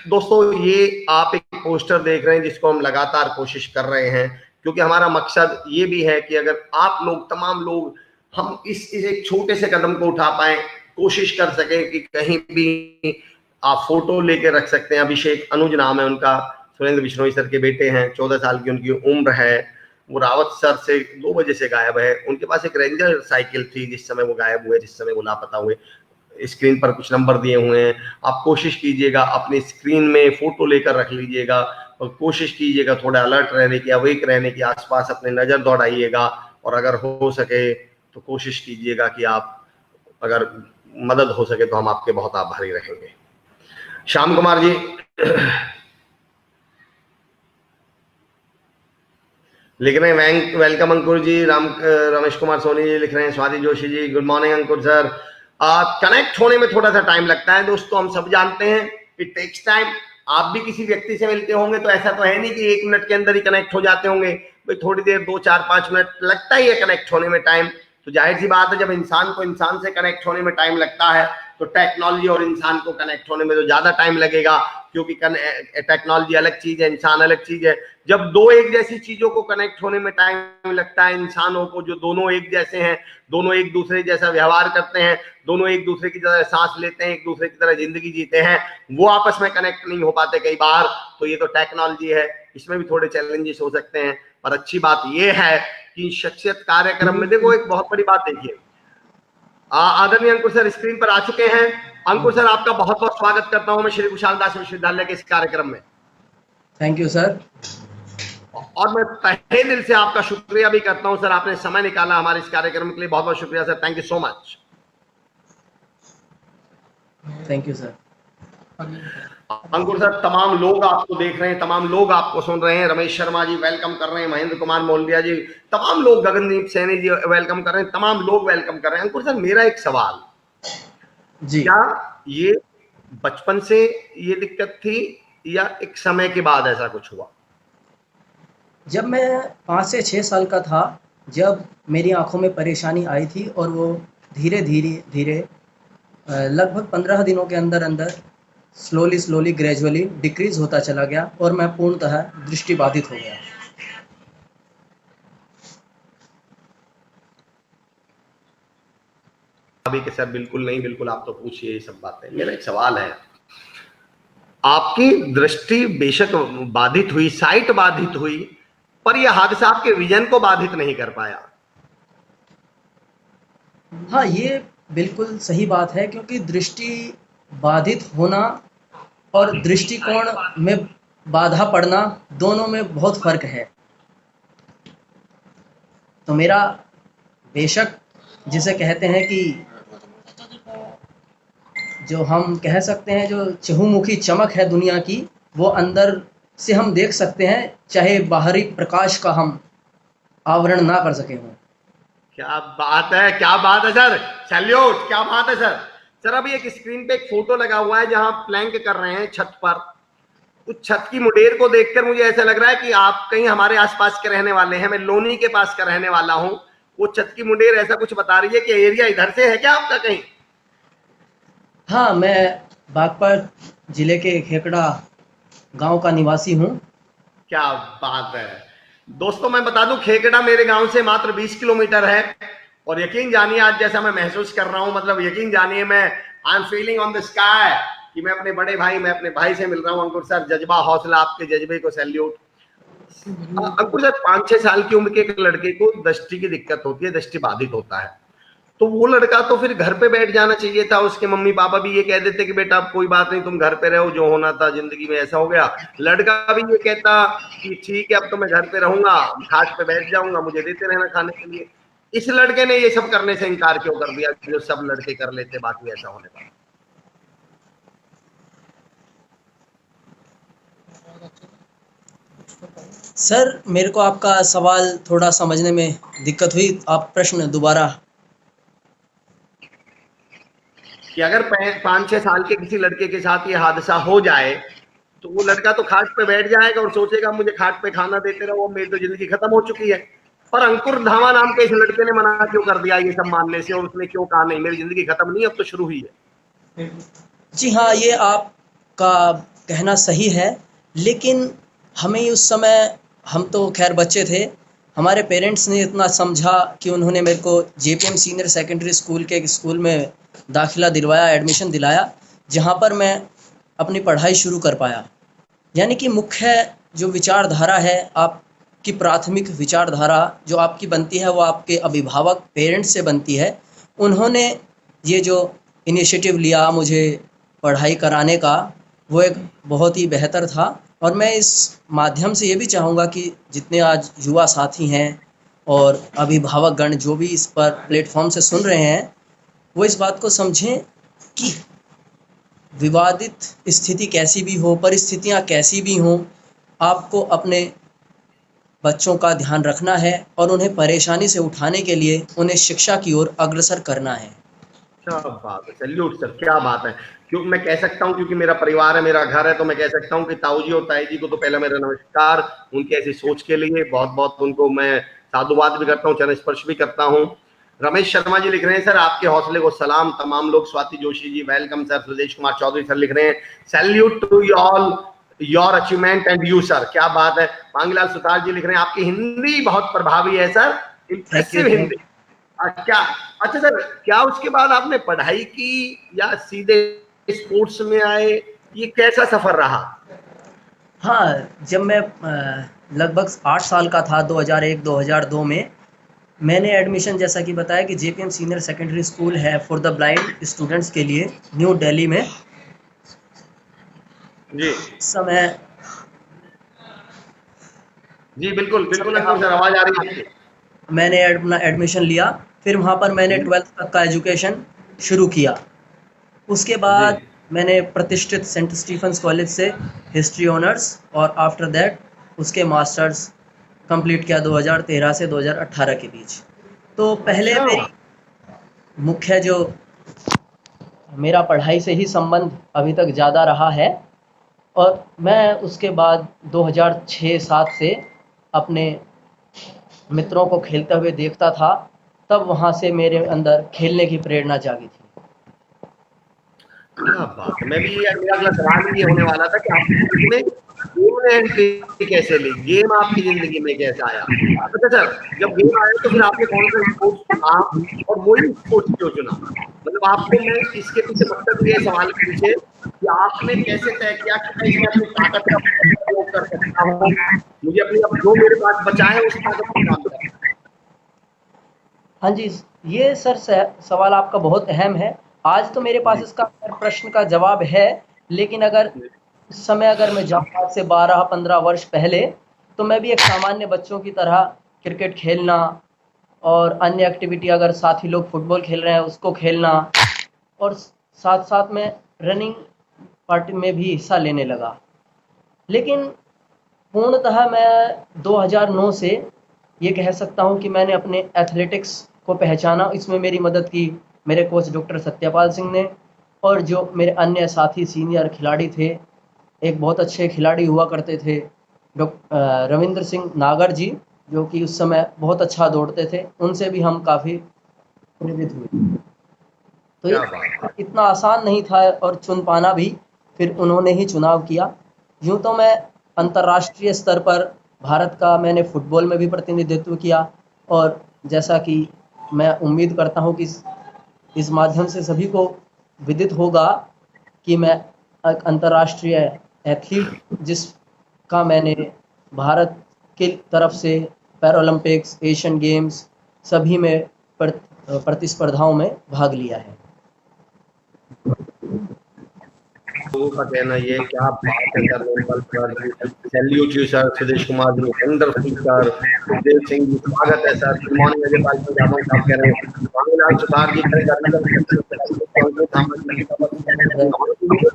दोस्तों ये आप एक पोस्टर देख रहे हैं जिसको हम लगातार कोशिश कर रहे हैं, क्योंकि हमारा मकसद ये भी है कि अगर आप लोग तमाम लोग हम इस एक छोटे से कदम को उठा पाए, कोशिश कर सके कि कहीं भी आप फोटो लेके रख सकते हैं। अभिषेक अनुज नाम है उनका, सुरेंद्र बिश्नोई सर के बेटे हैं, 14 साल की उनकी उम्र है। वो रावत सर से 2 बजे से गायब है। उनके पास एक रेंजर साइकिल थी जिस समय वो गायब हुए, जिस समय वो लापता हुए। स्क्रीन पर कुछ नंबर दिए हुए हैं, आप कोशिश कीजिएगा अपनी स्क्रीन में फोटो लेकर रख लीजिएगा और कोशिश कीजिएगा थोड़ा अलर्ट रहने की, अवेक रहने की, आसपास अपने नजर दौड़ाइएगा। और अगर हो सके तो कोशिश कीजिएगा कि आप अगर मदद हो सके तो हम आपके बहुत आभारी रहेंगे। श्याम कुमार जी लिख रहे हैं वेलकम अंकुर जी। रमेश कुमार सोनी जी लिख रहे हैं, स्वाति जोशी जी गुड मॉर्निंग अंकुर सर। कनेक्ट होने में थोड़ा सा टाइम लगता है दोस्तों, हम सब जानते हैं, इट टेक्स टाइम। आप भी किसी व्यक्ति से मिलते होंगे तो ऐसा तो है नहीं कि 1 मिनट के अंदर ही कनेक्ट हो जाते होंगे, भाई थोड़ी देर 2 4 5 मिनट लगता ही है कनेक्ट होने में टाइम। तो जाहिर सी बात है जब इंसान को इंसान से कनेक्ट होने में टाइम लगता है तो टेक्नोलॉजी और इंसान को कनेक्ट होने में तो ज्यादा टाइम लगेगा, क्योंकि टेक्नोलॉजी अलग चीज है, इंसान अलग चीज है। जब 2 एक जैसी चीजों को कनेक्ट होने में टाइम लगता है, इंसानों को जो दोनों एक जैसे हैं, दोनों एक दूसरे जैसा व्यवहार करते हैं, दोनों एक दूसरे की तरह सांस लेते हैं, एक दूसरे की तरह जिंदगी जीते हैं, वो आपस में कनेक्ट नहीं हो पाते कई बार। तो ये तो टेक्नोलॉजी है, इसमें भी थोड़े चैलेंजेस हो सकते हैं। पर अच्छी बात ये है कि शख्सियत कार्यक्रम में देखो एक बहुत बड़ी बात देखिए, आदरणीय अंकुर सर स्क्रीन पर आ चुके हैं। अंकुर सर आपका बहुत बहुत स्वागत करता हूं मैं श्री कुशाल दास विश्वविद्यालय के इस कार्यक्रम में।
Thank you sir.
और मैं तहे दिल से आपका शुक्रिया भी करता हूं सर, आपने समय निकाला हमारे इस कार्यक्रम के लिए, बहुत बहुत शुक्रिया sir, thank you so much.
Thank you sir.
Ankur sir तमाम लोग आपको देख रहे हैं, तमाम लोग आपको सुन रहे हैं। रमेश शर्मा जी वेलकम कर रहे हैं, महेंद्र कुमार मोलदिया जी, तमाम लोग, गगनदीप सैनी जी वेलकम कर रहे हैं, तमाम लोग वेलकम कर रहे हैं। अंकुर सर मेरा एक सवाल
जी,
क्या ये बचपन से ये दिक्कत थी या एक समय के बाद ऐसा कुछ हुआ?
जब मैं 5 से 6 साल का था, जब मेरी आंखों में परेशानी आई थी और वो धीरे धीरे लगभग 15 दिनों के अंदर अंदर स्लोली ग्रेजुअली डिक्रीज होता चला गया और मैं पूर्णतः दृष्टिबाधित हो गया।
अभी के सर बिल्कुल नहीं, बिल्कुल आप तो पूछिए ये सब बातें। मेरा एक सवाल है, आपकी दृष्टि बेशक बाधित हुई, साइट बाधित हुई, पर यह हादसा आपके विजन को बाधित नहीं कर पाया।
हाँ, ये बिल्कुल सही बात है, क्योंकि दृष्टि बाधित होना और दृष्टिकोण में बाधा पड़ना, दोनों में बहुत फर्क है। तो मेरा बेशक जिसे कहते हैं कि जो हम कह सकते हैं जो चहुमुखी चमक है दुनिया की, वो अंदर से हम देख सकते हैं, चाहे बाहरी प्रकाश का हम आवरण ना कर सके हों।
क्या बात है, क्या बात है सर, सैल्यूट, क्या बात है सर। सर अभी एक स्क्रीन पे एक फोटो लगा हुआ है जहां प्लैंक कर रहे हैं छत पर। उस छत की मुडेर को देखकर मुझे ऐसा लग रहा है कि आप कहीं हमारे आसपास के रहने वाले हैं। मैं लोनी के पास का रहने वाला हूं। वो छत की मुडेर ऐसा कुछ बता रही है कि एरिया इधर से है क्या आपका कहीं?
हाँ, मैं बागपत जिले के खेकड़ा गांव का निवासी हूँ।
क्या बात है दोस्तों, मैं बता दूं खेकड़ा मेरे गांव से मात्र 20 किलोमीटर है। और यकीन जानिए आज जैसा मैं महसूस कर रहा हूं, मतलब यकीन जानिए मैं I am feeling on the sky कि मैं अपने बड़े भाई, मैं अपने भाई से मिल रहा हूं। अंकुर सर जज्बा, हौसला, आपके जज्बे को सैल्यूट। अंकुर सर 5-6 साल की उम्र के एक लड़के को दृष्टि की दिक्कत होती है, दृष्टि बाधित होता है, तो वो लड़का तो फिर घर पे बैठ जाना चाहिए था, उसके मम्मी पापा भी ये कह देते कि बेटा अब कोई बात नहीं, तुम घर पे रहो, जो होना था जिंदगी में ऐसा हो गया। लड़का भी ये कहता कि ठीक है अब तो मैं घर पे रहूंगा, खाट पे बैठ जाऊंगा, मुझे देते रहना खाने के लिए। इस लड़के ने ये सब करने से इनकार क्यों कर दिया जो सब लड़के कर लेते बाकी ऐसा होने पर?
सर मेरे को आपका सवाल थोड़ा समझने में दिक्कत हुई, आप प्रश्न दोबारा।
कि अगर 5-6 साल के किसी लड़के के साथ ये हादसा हो जाए तो वो लड़का तो खाट पे बैठ जाएगा और सोचेगा मुझे खाट पे खाना देते रहो, मेरी तो जिंदगी खत्म हो चुकी है। पर अंकुर धामा नाम के इस लड़के ने मना क्यों कर दिया ये सब मानने से, और उसने क्यों कहा नहीं मेरी जिंदगी खत्म नहीं, अब तो शुरू हुई है?
जी हाँ, ये आपका कहना सही है, लेकिन हमें उस समय, हम तो खैर बच्चे थे, हमारे पेरेंट्स ने इतना समझा कि उन्होंने मेरे को जेपीएम सीनियर सेकेंडरी स्कूल के एक स्कूल में दाखिला दिलवाया, एडमिशन दिलाया, जहाँ पर मैं अपनी पढ़ाई शुरू कर पाया। यानी कि मुख्य जो विचारधारा है, आपकी प्राथमिक विचारधारा जो आपकी बनती है, वो आपके अभिभावक पेरेंट्स से बनती है। उन्होंने ये जो इनिशिएटिव लिया मुझे पढ़ाई कराने का, वो एक बहुत ही बेहतर था। और मैं इस माध्यम से ये भी चाहूँगा कि जितने आज युवा साथी हैं और अभिभावकगण जो भी इस पर प्लेटफॉर्म से सुन रहे हैं, वो इस बात को समझें कि विवादित स्थिति कैसी भी हो, परिस्थितियाँ कैसी भी हों, आपको अपने बच्चों का ध्यान रखना है और उन्हें परेशानी से उठाने के लिए उन्हें शिक्षा की ओर अग्रसर करना है।
क्या बात है, सैल्यूट सर, क्या बात है। क्योंकि मैं कह सकता हूँ, क्योंकि मेरा परिवार है, मेरा घर है, तो मैं कह सकता हूँ कि ताऊ जी और ताई जी को तो पहले मेरा नमस्कार, उनकी ऐसी सोच के लिए बहुत बहुत उनको मैं साधुवाद भी करता हूँ, चरण स्पर्श भी करता हूँ। रमेश शर्मा जी लिख रहे हैं सर आपके हौसले को सलाम तमाम लोग। Swati Joshi ji welcome sir. Sudesh Kumar Chaudhary sir लिख रहे हैं salute to you all your achievement and you sir, क्या बात है। मांगीलाल सुतार जी लिख रहे हैं आपकी हिंदी बहुत प्रभावी है सर, इंप्रेसिव हिंदी। क्या अच्छा सर, क्या उसके बाद आपने पढ़ाई की या सीधे स्पोर्ट्स में आए, ये कैसा सफर रहा?
हाँ, जब मैं लगभग 8 साल का था, 2001-2002 में, मैंने एडमिशन, जैसा कि बताया, कि जेपीएम सीनियर सेकेंडरी स्कूल है फॉर द ब्लाइंड स्टूडेंट्स के लिए, न्यू दिल्ली में।
जी
इस समय
जी बिल्कुल बिल्कुल अंकुर सर, आवाज आ रही है आपकी।
मैंने अपना एडमिशन लिया, फिर वहाँ पर मैंने 12th तक का एजुकेशन शुरू किया। उसके बाद
जी
मैंने प्रतिष्ठित सेंट स्टीफेंस कॉलेज से हिस्ट्री ऑनर्स, और आफ्टर दैट उसके मास्टर्स कंप्लीट किया 2013 से 2018 के बीच। तो पहले
अच्छा
मेरी मुख्य जो मेरा पढ़ाई से ही संबंध अभी तक ज़्यादा रहा है, और मैं उसके बाद 2006-7 से अपने मित्रों को खेलते हुए देखता था, तब वहाँ से मेरे अंदर खेलने की प्रेरणा जागी थी।
क्या बात है। मैं भी मेरा अगला सवाल ये होने वाला था कि आपकी जिंदगी में गेम ने एंट्री कैसे ली, गेम आपकी जिंदगी में कैसे आया? अच्छा सर, जब गेम आया तो फिर आपने कौन सा स्पोर्ट्स चुना और वही स्पोर्ट्स क्यों चुना? मतलब आपको, मैं इसके पीछे मकसद ये सवाल के पीछे कि आपने कैसे तय किया कि मैं इसमें अपनी ताकत का प्रयोग कर सकता हूँ, मुझे अपनी अब जो मेरे पास बचा है उस ताकत को काम करना है।
हाँ जी, ये सर सवाल आपका बहुत अहम है। आज तो मेरे पास इसका प्रश्न का जवाब है, लेकिन अगर उस समय अगर मैं जाऊँ, आज से 12-15 वर्ष पहले, तो मैं भी एक सामान्य बच्चों की तरह क्रिकेट खेलना और अन्य एक्टिविटी, अगर साथी लोग फुटबॉल खेल रहे हैं उसको खेलना, और साथ साथ में रनिंग पार्टी में भी हिस्सा लेने लगा। लेकिन पूर्णतः मैं 2009 से ये कह सकता हूँ कि मैंने अपने एथलेटिक्स को पहचाना। इसमें मेरी मदद की मेरे कोच डॉक्टर सत्यपाल सिंह ने, और जो मेरे अन्य साथी सीनियर खिलाड़ी थे, एक बहुत अच्छे खिलाड़ी हुआ करते थे रविंद्र सिंह नागर जी, जो कि उस समय बहुत अच्छा दौड़ते थे, उनसे भी हम काफ़ी प्रेरित हुए। तो ये
क्या बात है।
इतना आसान नहीं था, और चुन पाना भी फिर उन्होंने ही चुनाव किया। यूँ तो मैं अंतर्राष्ट्रीय स्तर पर भारत का मैंने फुटबॉल में भी प्रतिनिधित्व किया, और जैसा कि मैं उम्मीद करता हूँ कि इस माध्यम से सभी को विदित होगा कि मैं एक अंतर्राष्ट्रीय एथलीट, जिसका मैंने भारत की तरफ से पैरालंपिक्स, एशियन गेम्स सभी में प्रतिस्पर्धाओं में भाग लिया है।
लोगों का कहना ये है, क्या बात है sir, Nirmal sir ji, salute you sir, Sudesh Kumar ji wonderful sir, Sukhdev Singh ji स्वागत है sir, good morning Ajay Pal Singh Yadav साहब कह रहे हैं, स्वामीलाल सुतार जी खड़े करने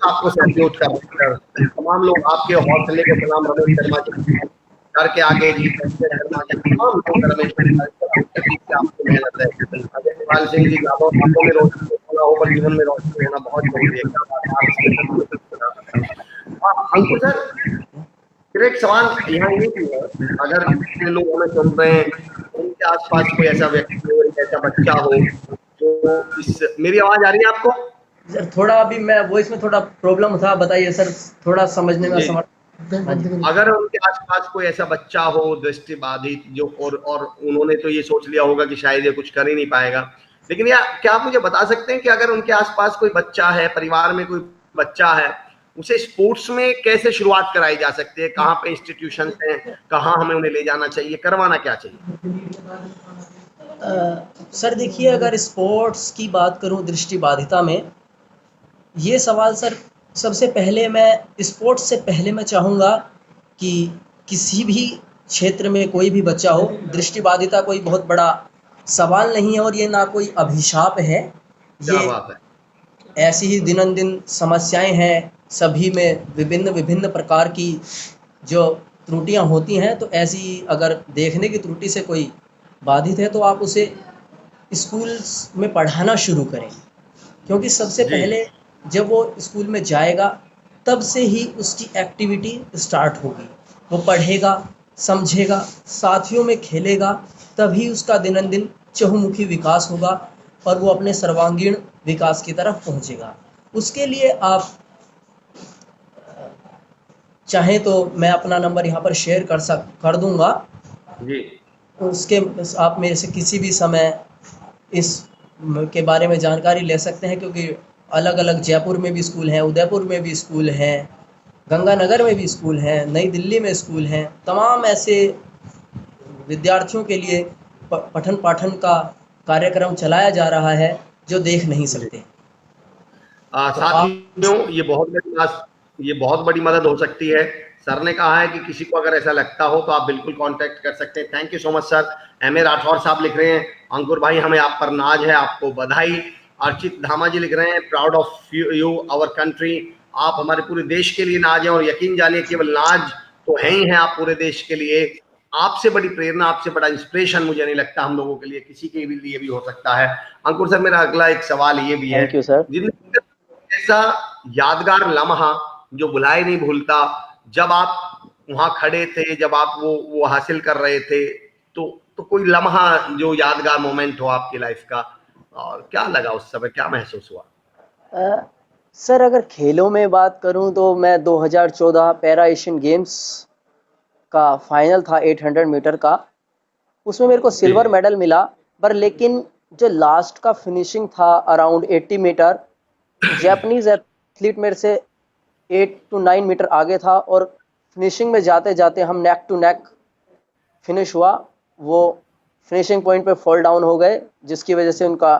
आपको सैल्यूट कर रहे हैं सर, तमाम लोग आपके हौसले को सलाम, रमेश शर्मा जी घर के आगे जी, संजय शर्मा जी, तमाम लोग रमेश शर्मा जी की आपकी मेहनत है, अजय पाल सिंह जी यादव आंखों में रोशनी हो पर जीवन में रोशनी होना बहुत जरूरी है। क्या बात है आप अंकुर सर, फिर एक सवाल यहाँ ये भी है, अगर जितने लोग हमें सुन रहे हैं उनके आसपास कोई ऐसा व्यक्ति हो, एक ऐसा बच्चा हो जो इस, मेरी आवाज आ रही है आपको?
सर थोड़ा अभी मैं वॉइस में थोड़ा प्रॉब्लम था, बताइए सर, थोड़ा समझने में
जी।
समझ। हाँ जी।
अगर उनके आसपास कोई ऐसा बच्चा हो दृष्टिबाधित जो और उन्होंने तो ये सोच लिया होगा कि शायद ये कुछ कर ही नहीं पाएगा, लेकिन या क्या आप मुझे बता सकते हैं कि अगर उनके आसपास कोई बच्चा है, परिवार में कोई बच्चा है, उसे स्पोर्ट्स में कैसे शुरुआत कराई जा सकती है, कहाँ पे इंस्टीट्यूशन हैं, कहाँ हमें उन्हें ले जाना चाहिए, करवाना क्या चाहिए?
सर देखिए, अगर स्पोर्ट्स की बात करूं दृष्टिबाधिता में, ये सवाल सर सबसे पहले मैं स्पोर्ट्स से पहले मैं चाहूँगा कि किसी भी क्षेत्र में कोई भी बच्चा हो, दृष्टिबाधिता कोई बहुत बड़ा सवाल नहीं है और ये ना कोई अभिशाप है।
क्या
ये
बात है,
ऐसी ही दिन समस्याएं हैं, सभी में विभिन्न प्रकार की जो त्रुटियां होती हैं, तो ऐसी अगर देखने की त्रुटि से कोई बाधित है तो आप उसे स्कूल्स में पढ़ाना शुरू करें, क्योंकि सबसे
जी
पहले जब वो स्कूल में जाएगा तब से ही उसकी एक्टिविटी स्टार्ट होगी। वो पढ़ेगा, समझेगा, साथियों में खेलेगा, तभी उसका दिन चहुमुखी विकास होगा और वो अपने सर्वांगीण विकास की तरफ पहुंचेगा। उसके लिए आप चाहें तो मैं अपना नंबर यहाँ पर शेयर कर दूंगा,
जी
उसके आप मेरे से किसी भी समय इस के बारे में जानकारी ले सकते हैं, क्योंकि अलग अलग जयपुर में भी स्कूल हैं, उदयपुर में भी स्कूल हैं, गंगानगर में भी स्कूल हैं, नई दिल्ली में स्कूल हैं। तमाम ऐसे विद्यार्थियों के लिए पठन पाठन का कार्यक्रम चलाया जा रहा है जो देख नहीं सकते। तो आप
साथियों, ये बहुत बड़ी मदद हो सकती है। सर ने कहा है कि किसी को अगर ऐसा लगता हो तो आप बिल्कुल कांटेक्ट कर सकते हैं। Thank you so much sir. M A Rathore साहब लिख रहे हैं, अंकुर भाई हमें आप पर नाज है, आपको बधाई। अर्चित धामा जी लिख रहे हैं, proud of you our country, आप हमारे पूरे देश के लिए नाज है, और यकीन जानिए केवल नाज तो है ही है, आप पूरे देश के लिए, आपसे बड़ी प्रेरणा, आपसे बड़ा इंस्पिरेशन मुझे नहीं लगता हम लोगों के लिए किसी के भी लिए भी हो सकता है। अंकुर सर, मेरा अगला एक सवाल ये भी है,
थैंक यू सर।
जिंदगी का ऐसा यादगार लम्हा जो भुलाए नहीं भूलता, जब आप वहां खड़े थे, जब आप वो हासिल कर रहे थे, तो कोई लम्हा जो यादगार मोमेंट हो आपकी लाइफ का, और क्या लगा उस समय, क्या महसूस हुआ?
सर अगर खेलों में बात करूं तो मैं 2014 पैरा एशियन गेम्स का फाइनल था 800 मीटर का, उसमें मेरे को सिल्वर मेडल मिला। पर लेकिन जो लास्ट का फिनिशिंग था अराउंड 80 मीटर, जापानीज एथलीट मेरे से 8 to 9 मीटर आगे था और फिनिशिंग में जाते जाते हम नेक टू नेक फिनिश हुआ। वो फिनिशिंग पॉइंट पे फॉल डाउन हो गए, जिसकी वजह से उनका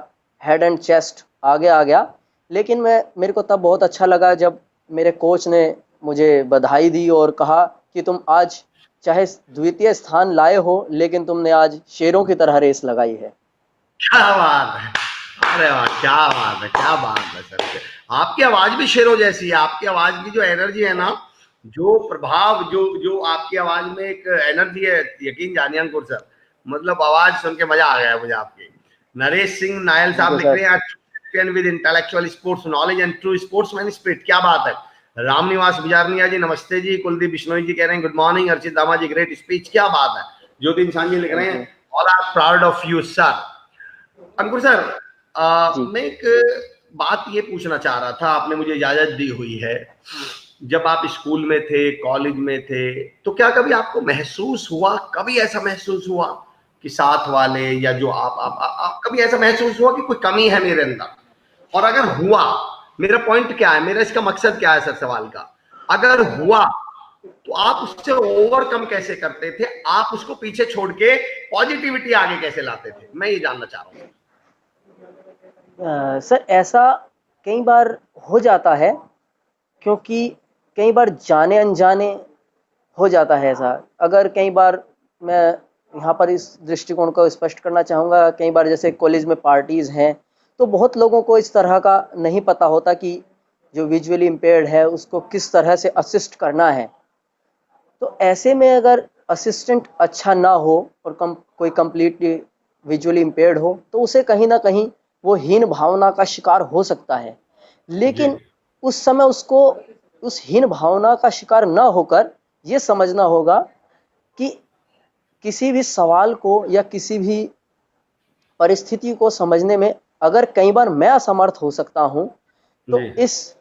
हेड एंड चेस्ट आगे आ गया। लेकिन मेरे को तब बहुत अच्छा लगा जब मेरे कोच ने मुझे बधाई दी और कहा कि तुम आज चाहे द्वितीय स्थान लाए हो, लेकिन तुमने आज शेरों की तरह रेस लगाई है।
क्या बात है, अरे वाह, क्या बात है, क्या बात है सर। आपकी आवाज भी शेरों जैसी है, आपकी आवाज की जो एनर्जी है ना, जो प्रभाव, जो आपकी आवाज में एक एनर्जी है, यकीन जानिए अंकुर सर, मतलब आवाज सुन के मजा आ गया मुझे आपकी। नरेश सिंह नायल साहब लिख रहे हैं, with intellectual sports knowledge and true sportsman spirit, क्या बात है। रामनिवास बिजारनिया जी नमस्ते जी, कुलदीप बिश्नोई जी कह रहे हैं गुड मॉर्निंग, अर्चित दामा जी ग्रेट स्पीच, क्या बात है। ज्योति इंसान जी लिख रहे हैं all are proud of you sir. Ankur sir, मैं एक बात ये पूछना चाह रहा था, आपने मुझे इजाजत दी हुई है, जब आप स्कूल में थे, कॉलेज में थे, तो क्या कभी आपको महसूस हुआ, कभी ऐसा महसूस हुआ कि साथ वाले या जो आप कभी ऐसा महसूस हुआ कि कोई कमी है मेरे अंदर? और अगर हुआ, मेरा पॉइंट क्या है, मेरा इसका मकसद क्या है सर सवाल का, अगर हुआ तो आप उससे ओवरकम कैसे करते थे, आप उसको पीछे छोड़ के पॉजिटिविटी आगे कैसे लाते थे, मैं ये जानना चाह रहा हूँ।
सर ऐसा कई बार हो जाता है, क्योंकि कई बार जाने अनजाने हो जाता है ऐसा। अगर कई बार मैं यहाँ पर इस दृष्टिकोण को स्पष्ट करना चाहूँगा, कई बार जैसे कॉलेज में पार्टीज़ हैं, तो बहुत लोगों को इस तरह का नहीं पता होता कि जो विजुअली इम्पेयर्ड है उसको किस तरह से असिस्ट करना है। तो ऐसे में अगर असिस्टेंट अच्छा ना हो और कोई कंप्लीटली विजुअली इम्पेयर्ड हो, तो उसे कहीं ना कहीं वो हीन भावना का शिकार हो सकता है।
जी
लेकिन उस समय उसको उस हीन भावना का शिकार ना होकर ये समझना होगा कि किसी भी सवाल को या किसी भी परिस्थिति को समझने में अगर कई बार मैं असमर्थ हो सकता हूँ,
जी
तो इस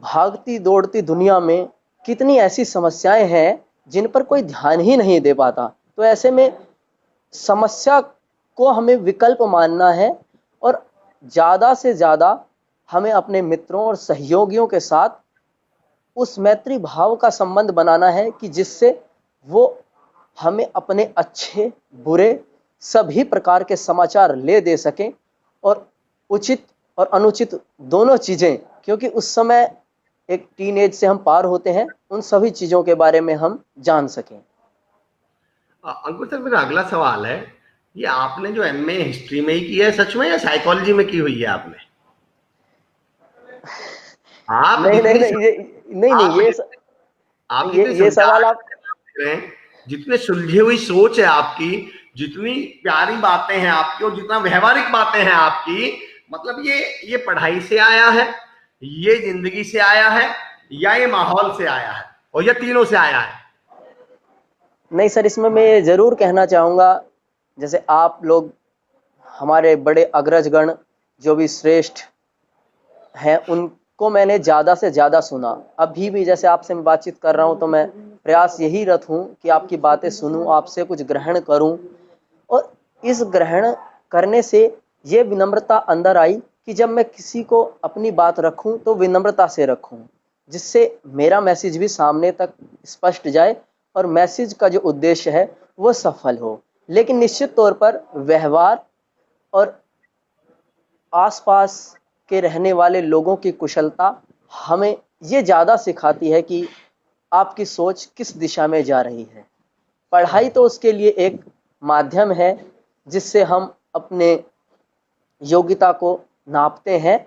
भागती दौड़ती दुनिया में कितनी ऐसी समस्याएं हैं जिन पर कोई ध्यान ही नहीं दे पाता। तो ऐसे में समस्या को हमें विकल्प मानना है और ज़्यादा से ज़्यादा हमें अपने मित्रों और सहयोगियों के साथ उस मैत्री भाव का संबंध बनाना है कि जिससे वो हमें अपने अच्छे बुरे सभी प्रकार के समाचार ले दे सकें, और उचित और अनुचित दोनों चीज़ें, क्योंकि उस समय एक टीनेज से हम पार होते हैं, उन सभी चीज़ों के बारे में हम जान सकें।
अंकुर सर, मेरा अगला सवाल है, ये आपने जो एमए हिस्ट्री में ही किया है सच में, या साइकोलॉजी में की हुई है आपने? आप
नहीं नहीं
जितनी
नहीं, ये नहीं नहीं,
आप आप
ये
जितनी
ये
समझदार
सवाल आप
हैं, जितने सुलझी हुई सोच है आपकी, जितनी प्यारी बातें हैं आपकी और जितना व्यवहारिक बातें हैं आपकी, मतलब ये पढ़ाई से आया है, ये जिंदगी से आया है, या ये माहौल से आया है, और ये तीनों से आया है?
नहीं सर, इसमें मैं ये ज़रूर कहना चाहूँगा, जैसे आप लोग हमारे बड़े अग्रजगण जो भी श्रेष्ठ हैं उनको मैंने ज़्यादा से ज़्यादा सुना। अभी भी जैसे आपसे मैं बातचीत कर रहा हूँ तो मैं प्रयास यही रत हूँ कि आपकी बातें सुनूँ, आपसे कुछ ग्रहण करूँ, और इस ग्रहण करने से ये विनम्रता अंदर आई कि जब मैं किसी को अपनी बात रखूँ तो विनम्रता से रखूँ, जिससे मेरा मैसेज भी सामने तक स्पष्ट जाए और मैसेज का जो उद्देश्य है वो सफल हो। लेकिन निश्चित तौर पर व्यवहार और आसपास के रहने वाले लोगों की कुशलता हमें ये ज़्यादा सिखाती है कि आपकी सोच किस दिशा में जा रही है। पढ़ाई तो उसके लिए एक माध्यम है जिससे हम अपने योग्यता को नापते हैं,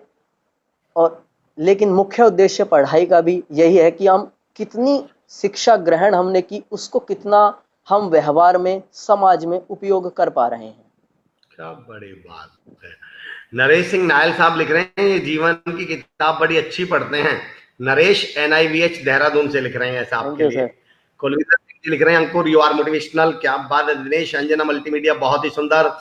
और लेकिन मुख्य उद्देश्य पढ़ाई का भी यही है कि हम कितनी शिक्षा ग्रहण हमने की, उसको कितना हम व्यवहार में समाज में उपयोग कर पा रहे हैं।
क्या बड़ी बात है। नरेश सिंह नायल साहब लिख रहे हैं, ये जीवन की किताब बड़ी अच्छी पढ़ते हैं। नरेश NIVH देहरादून से लिख रहे हैं ऐसा
थैंक
आपके
यू
लिए।
सर।
कुलविंदर सिंह जी लिख रहे हैं, अंकुर यू आर मोटिवेशनल, क्या बात है। दिनेश अंजना मल्टीमीडिया बहुत ही सुंदर।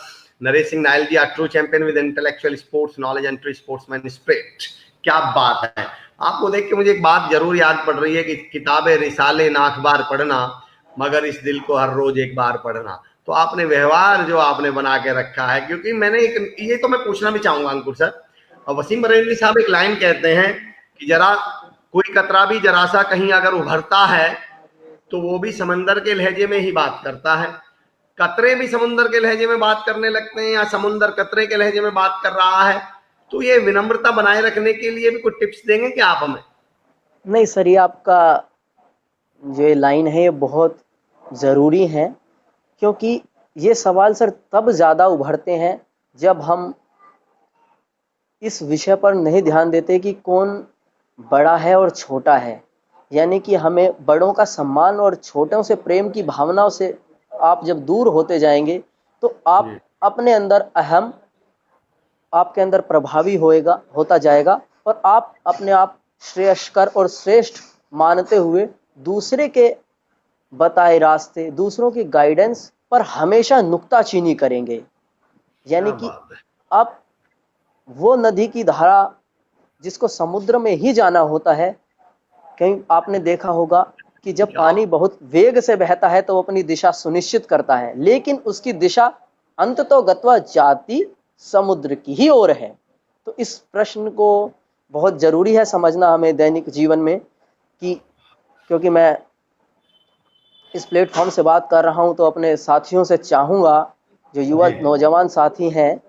Naresh Singh Nayal ji are true champion with intellectual sports knowledge and true sportsman spirit. क्या बात है। आपको देख के मुझे एक बात जरूर याद पड़ रही है कि किताबें रिसाले ना अखबार पढ़ना, मगर इस दिल को हर रोज एक बार पढ़ना। तो आपने व्यवहार जो आपने बना के रखा है, क्योंकि मैंने एक ये तो मैं पूछना भी चाहूंगा अंकुर सर, और वसीम बरेलवी साहब एक लाइन कहते हैं कि जरा कोई कतरा भी जरा सा कहीं अगर उभरता है तो वो भी समंदर के लहजे में ही बात करता है। कतरे भी समुंदर के लहजे में बात करने लगते हैं, या समुंदर कतरे के लहजे में बात कर रहा है। तो ये विनम्रता बनाए रखने के लिए भी कुछ टिप्स देंगे क्या आप हमें?
नहीं सर, ये आपका जो ये लाइन है ये बहुत ज़रूरी है, क्योंकि ये सवाल सर तब ज़्यादा उभरते हैं जब हम इस विषय पर नहीं ध्यान देते कि कौन बड़ा है और छोटा है। यानी कि हमें बड़ों का सम्मान और छोटों से प्रेम की भावनाओं से आप जब दूर होते जाएंगे तो आप
जी
अपने अंदर अहम, आपके अंदर प्रभावी होता जाएगा, और आप अपने आप श्रेयस्कर और श्रेष्ठ मानते हुए दूसरे के बताए रास्ते, दूसरों की गाइडेंस पर हमेशा नुक्ताचीनी करेंगे। यानी
क्या
कि
बात है।
आप वो नदी की धारा जिसको समुद्र में ही जाना होता है, कहीं आपने देखा होगा कि जब
क्या
पानी बहुत वेग से बहता है तो वो अपनी दिशा सुनिश्चित करता है, लेकिन उसकी दिशा अंततः गत्वा जाती समुद्र की ही ओर है। तो इस प्रश्न को बहुत ज़रूरी है समझना हमें दैनिक जीवन में, कि क्योंकि मैं इस प्लेटफॉर्म से बात कर रहा हूं तो अपने साथियों से चाहूँगा, जो युवा
जी
नौजवान साथी हैं,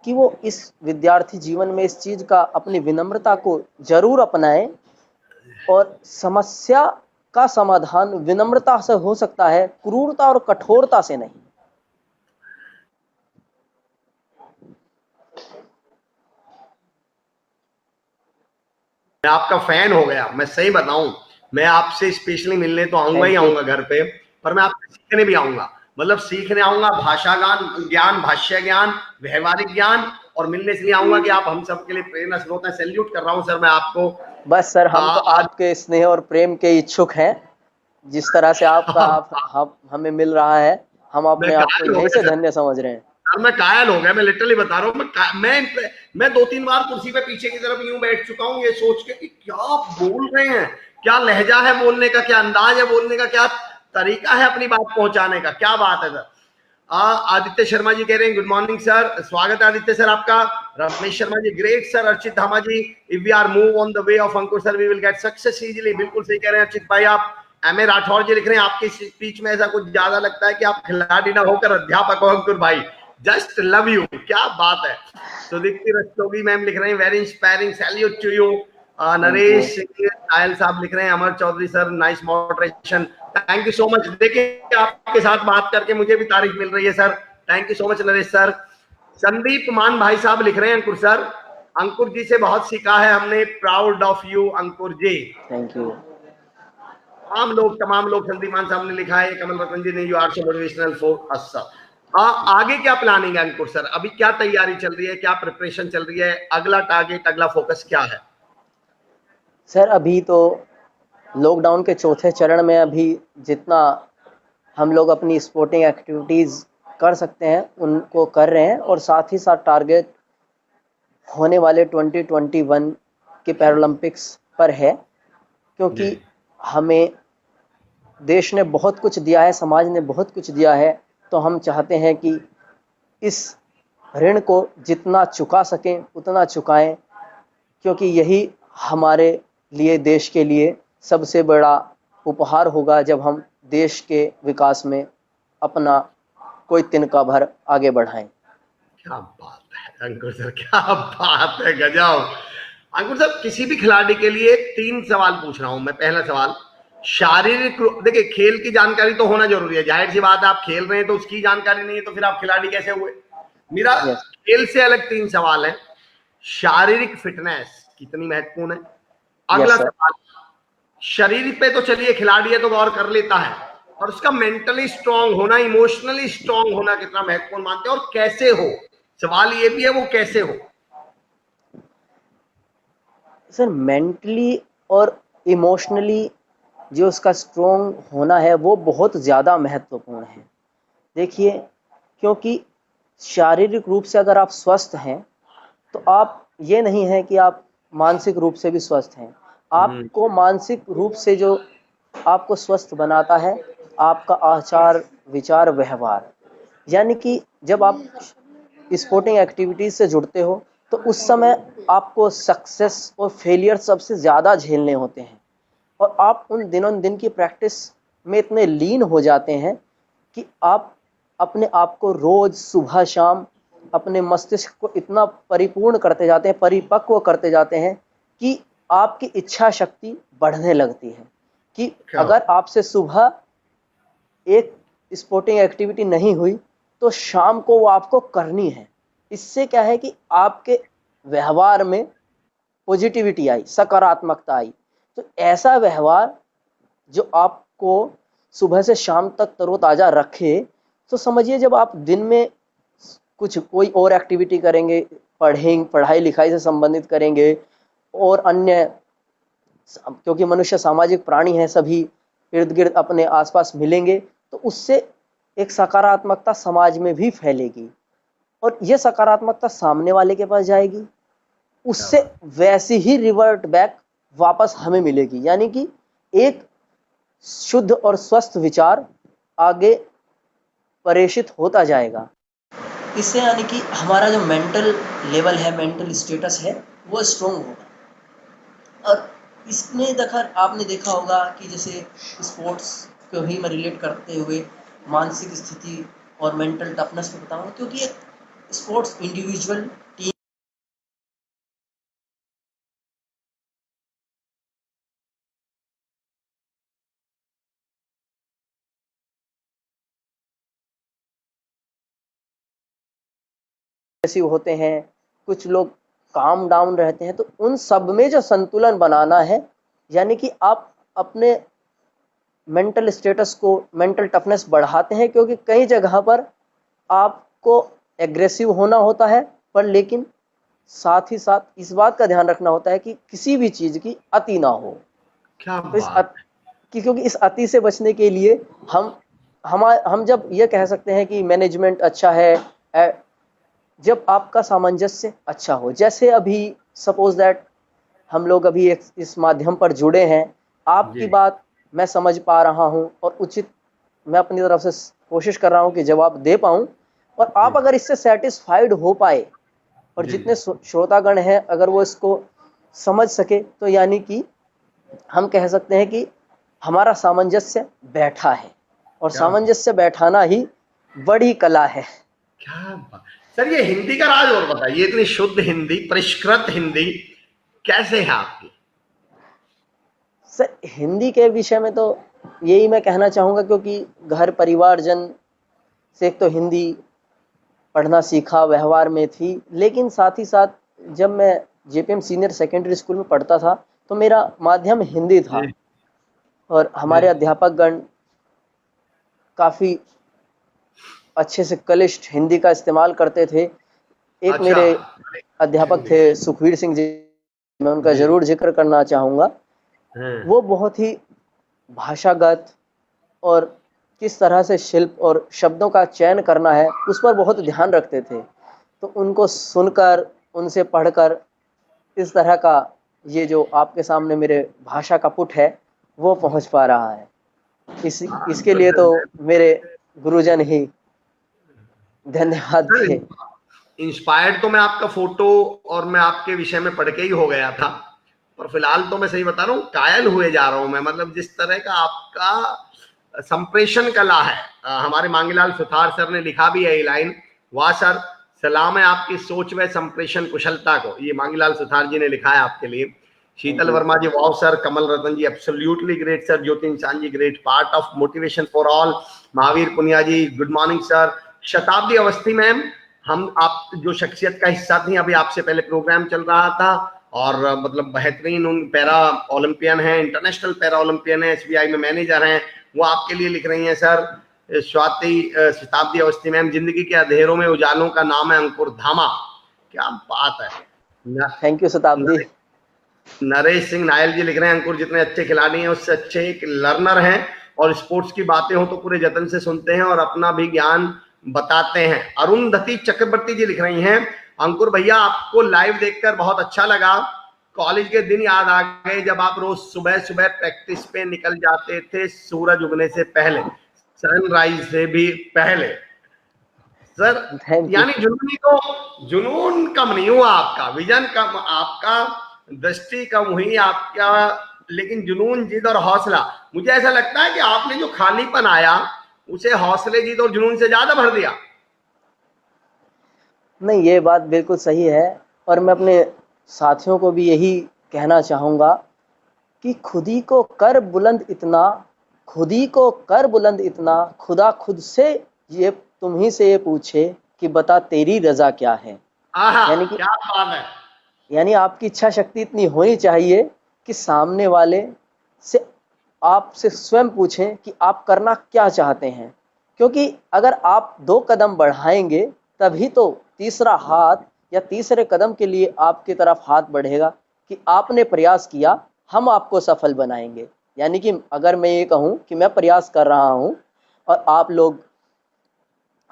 कि वो इस विद्यार्थी जीवन में इस चीज़ का, अपनी विनम्रता को ज़रूर अपनाएं, और समस्या का समाधान विनम्रता से हो सकता है, क्रूरता और कठोरता से नहीं।
मैं आपका फैन हो गया, मैं सही बताऊं, मैं आपसे स्पेशली मिलने तो आऊंगा ही
थैंक यू।
आऊंगा घर पे, पर मैं आपसे सीखने भी आऊंगा। मतलब सीखने आऊंगा भाषा ज्ञान, भाष्य ज्ञान, व्यवहारिक ज्ञान, और मिलने इसलिए आऊंगा कि आप हम सबके लिए प्रेरणा स्रोत हैं। सैल्यूट कर रहा हूं सर मैं आपको।
बस सर, हम तो
आज
आपके स्नेह और प्रेम के इच्छुक हैं। जिस तरह से आपका आप हमें मिल रहा है, हम
मैं
अपने आप को
कायल हो
यहीं
गया
से
सर।
धन्य समझ रहे हैं।
सर मैं कायल हो गया, मैं लिटरली बता रहा हूँ। मैं 2-3 बार कुर्सी पे पीछे की तरफ यूं बैठ चुका हूँ, ये सोच के कि क्या बोल रहे हैं, क्या लहजा है बोलने का, क्या अंदाज है बोलने का, क्या तरीका है अपनी बात पहुंचाने का, क्या बात है सर। आदित्य शर्मा जी कह रहे हैं गुड मॉर्निंग सर, स्वागत है आदित्य सर आपका। Ramesh Sharma ji great sir. Archit Dhama ji, if we are move on the way of Ankur sir we will get success easily. बिल्कुल सही कह रहे हैं अर्चित भाई आप। एम ए राठौर जी लिख रहे हैं आपकी स्पीच में ऐसा कुछ ज्यादा लगता है कि आप खिलाड़ी ना होकर अध्यापक हो अंकुर भाई, जस्ट लव यू, क्या बात है। सुदीप्ति रस्तोगी मैम लिख रहे हैं very inspiring, salute to you. Naresh Nayal साहब लिख रहे हैं Amar Chaudhary sir nice moderation, thank you so much. देखिए आपके साथ बात करके मुझे भी तारीफ मिल रही है sir, thank you so much Naresh sir. Sandeep मान भाई साहब लिख रहे हैं अंकुर सर, अंकुर जी से बहुत सीखा है हमने, proud of you Ankur ji.
Thank you.
तमाम लोग संदीप मान साहब ने लिखा है, कमल रतन जी ने you are so motivational for us sir. आगे क्या प्लानिंग है अंकुर सर, अभी क्या तैयारी चल रही है, क्या प्रिपरेशन चल रही है, अगला टारगेट, अगला फोकस क्या है?
सर अभी तो लॉकडाउन के चौथे चरण में अभी जितना हम लोग अपनी स्पोर्टिंग एक्टिविटीज़ कर सकते हैं उनको कर रहे हैं, और साथ ही साथ टारगेट होने वाले 2021 के पैरालंपिक्स पर है, क्योंकि हमें देश ने बहुत कुछ दिया है, समाज ने बहुत कुछ दिया है, तो हम चाहते हैं कि इस ऋण को जितना चुका सकें उतना चुकाएं, क्योंकि यही हमारे लिए, देश के लिए सबसे बड़ा उपहार होगा जब हम देश के विकास में अपना कोई तिनका भर आगे बढ़ाएं।
क्या बात है अंकुर सर, क्या बात है, गजब। अंकुर सर किसी भी खिलाड़ी के लिए 3 सवाल पूछ रहा हूं मैं। पहला सवाल, शारीरिक देखिए खेल की जानकारी तो होना जरूरी है, जाहिर सी बात है, आप खेल रहे हैं तो उसकी जानकारी नहीं है तो फिर आप खिलाड़ी कैसे हुए। मेरा
यस
खेल से अलग 3 सवाल है। शारीरिक फिटनेस कितनी महत्वपूर्ण है? अगला
यस सर।
सवाल, शरीर पे तो चलिए खिलाड़ी है तो गौर कर लेता है, और उसका मेंटली स्ट्रांग होना, इमोशनली स्ट्रांग होना कितना महत्वपूर्ण मानते हैं, और कैसे हो? सवाल ये भी है वो कैसे हो।
सर मेंटली और इमोशनली जो उसका स्ट्रॉन्ग होना है वो बहुत ज़्यादा महत्वपूर्ण है। देखिए, क्योंकि शारीरिक रूप से अगर आप स्वस्थ हैं तो आप ये नहीं है कि आप मानसिक रूप से भी स्वस्थ हैं। आपको मानसिक रूप से जो आपको स्वस्थ बनाता है आपका आचार विचार व्यवहार, यानी कि जब आप स्पोर्टिंग एक्टिविटीज़ से जुड़ते हो तो उस समय आपको सक्सेस और फेलियर सबसे ज़्यादा झेलने होते हैं, और आप उन दिनों दिन की प्रैक्टिस में इतने लीन हो जाते हैं कि आप अपने आप को रोज़ सुबह शाम अपने मस्तिष्क को इतना परिपूर्ण करते जाते हैं, परिपक्व करते जाते हैं कि आपकी इच्छा शक्ति बढ़ने लगती है कि अगर आपसे सुबह एक स्पोर्टिंग एक्टिविटी नहीं हुई तो शाम को वो आपको करनी है। इससे क्या है कि आपके व्यवहार में पॉजिटिविटी आई, सकारात्मकता आई। तो ऐसा व्यवहार जो आपको सुबह से शाम तक तरोताज़ा रखे, तो समझिए जब आप दिन में कुछ कोई और एक्टिविटी करेंगे, पढ़ाई लिखाई से संबंधित करेंगे और अन्य, क्योंकि मनुष्य सामाजिक प्राणी है, सभी इर्द गिर्द अपने आसपास मिलेंगे, तो उससे एक सकारात्मकता समाज में भी फैलेगी और ये सकारात्मकता सामने वाले के पास जाएगी, उससे वैसी ही रिवर्ट बैक वापस हमें मिलेगी। यानी कि एक शुद्ध और स्वस्थ विचार आगे प्रेषित होता जाएगा। इससे यानी कि हमारा जो मेंटल लेवल है, मेंटल स्टेटस है, वो स्ट्रॉन्ग होगा। और इसमें आपने देखा होगा कि जैसे स्पोर्ट्स को ही मैं रिलेट करते हुए मानसिक स्थिति और मेंटल टफनेस को बताऊंगा, क्योंकि स्पोर्ट्स इंडिविजुअल टीम ऐसे होते हैं, कुछ लोग काम डाउन रहते हैं, तो उन सब में जो संतुलन बनाना है, यानी कि आप अपने मेंटल स्टेटस को, मेंटल टफनेस बढ़ाते हैं, क्योंकि कई जगह पर आपको एग्रेसिव होना होता है, पर लेकिन साथ ही साथ इस बात का ध्यान रखना होता है कि किसी भी चीज़ की अति ना हो।
क्या
तो
बात
क्योंकि इस अति से बचने के लिए हम जब ये कह सकते हैं कि मैनेजमेंट अच्छा है, जब आपका सामंजस्य अच्छा हो। जैसे अभी सपोज दैट हम लोग अभी इस माध्यम पर जुड़े हैं, आपकी
जी
बात मैं समझ पा रहा हूँ और उचित मैं अपनी तरफ से कोशिश कर रहा हूँ कि जवाब दे पाऊँ, और आप अगर इससे सेटिस्फाइड हो पाए और
जी
जितने श्रोतागण हैं अगर वो इसको समझ सके, तो यानी कि हम कह सकते हैं कि हमारा सामंजस्य बैठा है, और
क्या
सामंजस्य बैठाना ही बड़ी कला है।
क्या बात सर, ये हिंदी का राज और बताइए, इतनी शुद्ध हिंदी, परिष्कृत हिंदी कैसे है आपकी?
सर, हिंदी के विषय में तो यही मैं कहना चाहूँगा, क्योंकि घर परिवारजन से एक तो हिंदी पढ़ना सीखा, व्यवहार में थी, लेकिन साथ ही साथ जब मैं जेपीएम सीनियर सेकेंडरी स्कूल में पढ़ता था, तो मेरा माध्यम हिंदी था,
जी
और हमारे
जी
अध्यापकगण काफ़ी अच्छे से कलिष्ठ हिंदी का इस्तेमाल करते थे। एक
अच्छा
मेरे अध्यापक
हिंदी
थे सुखवीर सिंह जी, मैं उनका
जी
ज़रूर जिक्र करना चाहूँगा।
हैं
वो बहुत ही भाषागत और किस तरह से शिल्प और शब्दों का चयन करना है, उस पर बहुत ध्यान रखते थे। तो उनको सुनकर, उनसे पढ़कर इस तरह का ये जो आपके सामने मेरे भाषा का पुट है, वो पहुंच पा रहा है। इसके लिए तो मेरे गुरुजन ही धन्यवाद
सर,
थे।
इंस्पायर्ड तो मैं आपका फोटो और मैं आपके विषय में पढ़ के ही हो गया था, पर फिलहाल तो मैं सही बता रहा हूँ, कायल हुए जा रहा हूँ मैं। मतलब जिस तरह का आपका संप्रेषण कला है, हमारे मांगीलाल सुथार सर ने लिखा भी है ये लाइन, वाह सर, सलाम है आपकी सोच व संप्रेषण कुशलता को। ये मांगीलाल सुथार जी ने लिखा है आपके लिए। शीतल
जी,
वर्मा जी वाह sir, Kamal Ratan ji absolutely great sir, Jyoti Insan ji great, part of motivation for all, Mahavir Punia ji good morning sir, Shatabdi Awasthi ma'am, हम आप जो शख्सियत का हिस्सा थी, अभी आपसे पहले प्रोग्राम चल रहा था, और मतलब बेहतरीन उन पैरा ओलंपियन है, इंटरनेशनल पैरा ओलंपियन है, एसबीआई में मैनेजर हैं, वो आपके लिए लिख रही हैं सर। स्वाति शताब्दी अवस्थी मैम, जिंदगी के अंधेरों में उजालों का नाम है अंकुर धामा, क्या बात है।
थैंक यू शताब्दी।
नरेश सिंह नायल जी लिख रहे हैं, अंकुर जितने अच्छे खिलाड़ी हैं उससे अच्छे एक लर्नर हैं, और स्पोर्ट्स की बातें हो तो पूरे जतन से सुनते हैं और अपना भी ज्ञान बताते हैं। अरुंधति चक्रवर्ती जी लिख रही हैं, अंकुर भैया आपको लाइव देखकर बहुत अच्छा लगा, कॉलेज के दिन याद आ गए जब आप रोज सुबह सुबह प्रैक्टिस पे निकल जाते थे, सूरज उगने से पहले, सनराइज से भी पहले। Sir
thank you.
यानी जुनून तो, जुनून कम नहीं हुआ आपका, विजन कम, आपका दृष्टि कम हुई आपका, लेकिन जुनून, जिद और हौसला, मुझे ऐसा लगता है कि आपने जो खालीपन आया उसे हौसले, जिद और जुनून से ज्यादा भर दिया।
नहीं, ये बात बिल्कुल सही है, और मैं अपने साथियों को भी यही कहना चाहूँगा कि खुदी को कर बुलंद इतना, खुदी को कर बुलंद इतना, खुदा खुद से ये तुम्ही से ये पूछे कि बता तेरी रजा क्या है।
आहा
यानी कि
क्या बात है।
यानी आपकी इच्छा शक्ति इतनी होनी चाहिए कि सामने वाले से आपसे स्वयं पूछें कि आप करना क्या चाहते हैं, क्योंकि अगर आप 2 कदम बढ़ाएंगे तभी तो तीसरा हाथ या तीसरे कदम के लिए आपकी तरफ हाथ बढ़ेगा कि आपने प्रयास किया, हम आपको सफल बनाएंगे। यानी कि अगर मैं ये कहूँ कि मैं प्रयास कर रहा हूँ और आप लोग,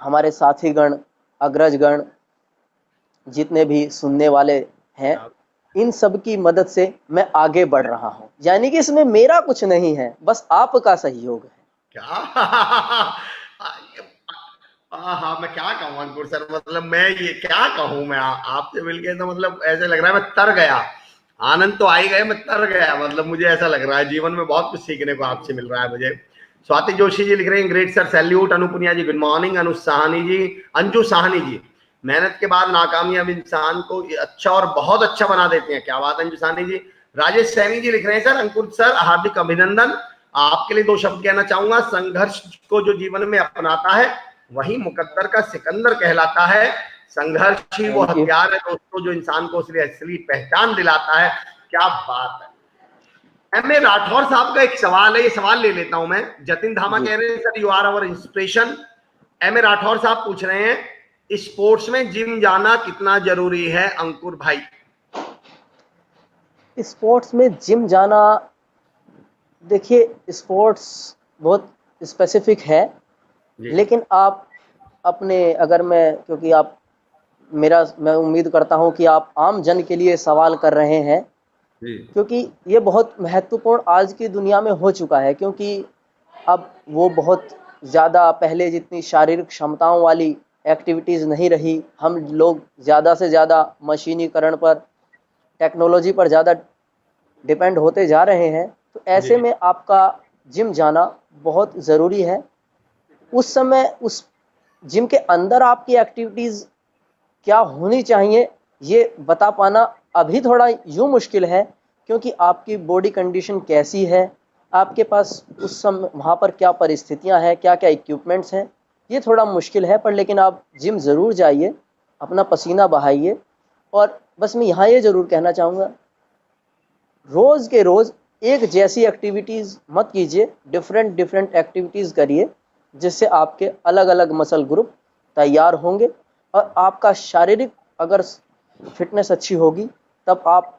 हमारे साथीगण, अग्रजगण, जितने भी सुनने वाले हैं, इन सब की मदद से मैं आगे बढ़ रहा हूँ, यानी कि इसमें मेरा कुछ नहीं है, बस आपका सहयोग है।
क्या हाँ, मैं क्या कहूँ अंकुर सर, मतलब मैं ये क्या कहूँ, मैं आपसे मिलके तो मतलब ऐसे लग रहा है मैं तर गया, आनंद तो आ ही गए, मैं तर गया, मतलब मुझे ऐसा लग रहा है जीवन में बहुत कुछ सीखने को आपसे मिल रहा है मुझे। स्वाति जोशी जी लिख रहे हैं, ग्रेट सर सैल्यूट, अनुपुनिया जी गुड मॉर्निंग, अनु साहनी जी, अंजू साहनी जी मेहनत के बाद नाकामयाब इंसान को अच्छा और बहुत अच्छा बना देते हैं। क्या बात है अंजुसानी जी। राजेश सैनी जी लिख रहे हैं, सर अंकुर सर हार्दिक अभिनंदन, आपके लिए 2 शब्द कहना चाहूंगा। संघर्ष को जो जीवन में अपनाता है वही मुकद्दर का सिकंदर कहलाता है। संघर्ष ही वो
थैंक यू।
हथियार है दोस्तों जो इंसान को उसकी असली पहचान दिलाता है। क्या बात है। एम ए राठौर साहब का एक सवाल है, ये सवाल ले लेता हूं मैं। जतिन धामा
जी।
कह रहे हैं sir you are our inspiration. M A Rathore साहब पूछ रहे हैं स्पोर्ट्स में जिम जाना कितना जरूरी है अंकुर भाई।
स्पोर्ट्स में जिम जाना, देखिए स्पोर्ट्स बहुत स्पेसिफिक है,
जी
लेकिन आप अपने, अगर मैं, क्योंकि आप मैं उम्मीद करता हूं कि आप आम जन के लिए सवाल कर रहे हैं,
जी
क्योंकि ये बहुत महत्वपूर्ण आज की दुनिया में हो चुका है। क्योंकि अब वो बहुत ज़्यादा पहले जितनी शारीरिक क्षमताओं वाली एक्टिविटीज़ नहीं रही, हम लोग ज़्यादा से ज़्यादा मशीनीकरण पर, टेक्नोलॉजी पर ज़्यादा डिपेंड होते जा रहे हैं। तो ऐसे
जी
में आपका जिम जाना बहुत ज़रूरी है। उस समय उस जिम के अंदर आपकी एक्टिविटीज़ क्या होनी चाहिए ये बता पाना अभी थोड़ा यूँ मुश्किल है, क्योंकि आपकी बॉडी कंडीशन कैसी है, आपके पास उस समय वहाँ पर क्या परिस्थितियाँ हैं, क्या क्या इक्विपमेंट्स हैं, ये थोड़ा मुश्किल है। पर लेकिन आप जिम ज़रूर जाइए, अपना पसीना बहाइए। और बस मैं यहाँ ये ज़रूर कहना चाहूँगा, रोज़ के रोज़ एक जैसी एक्टिविटीज़ मत कीजिए, डिफरेंट एक्टिविटीज़ करिए, जिससे आपके अलग अलग मसल ग्रुप तैयार होंगे और आपका शारीरिक अगर फिटनेस अच्छी होगी तब आप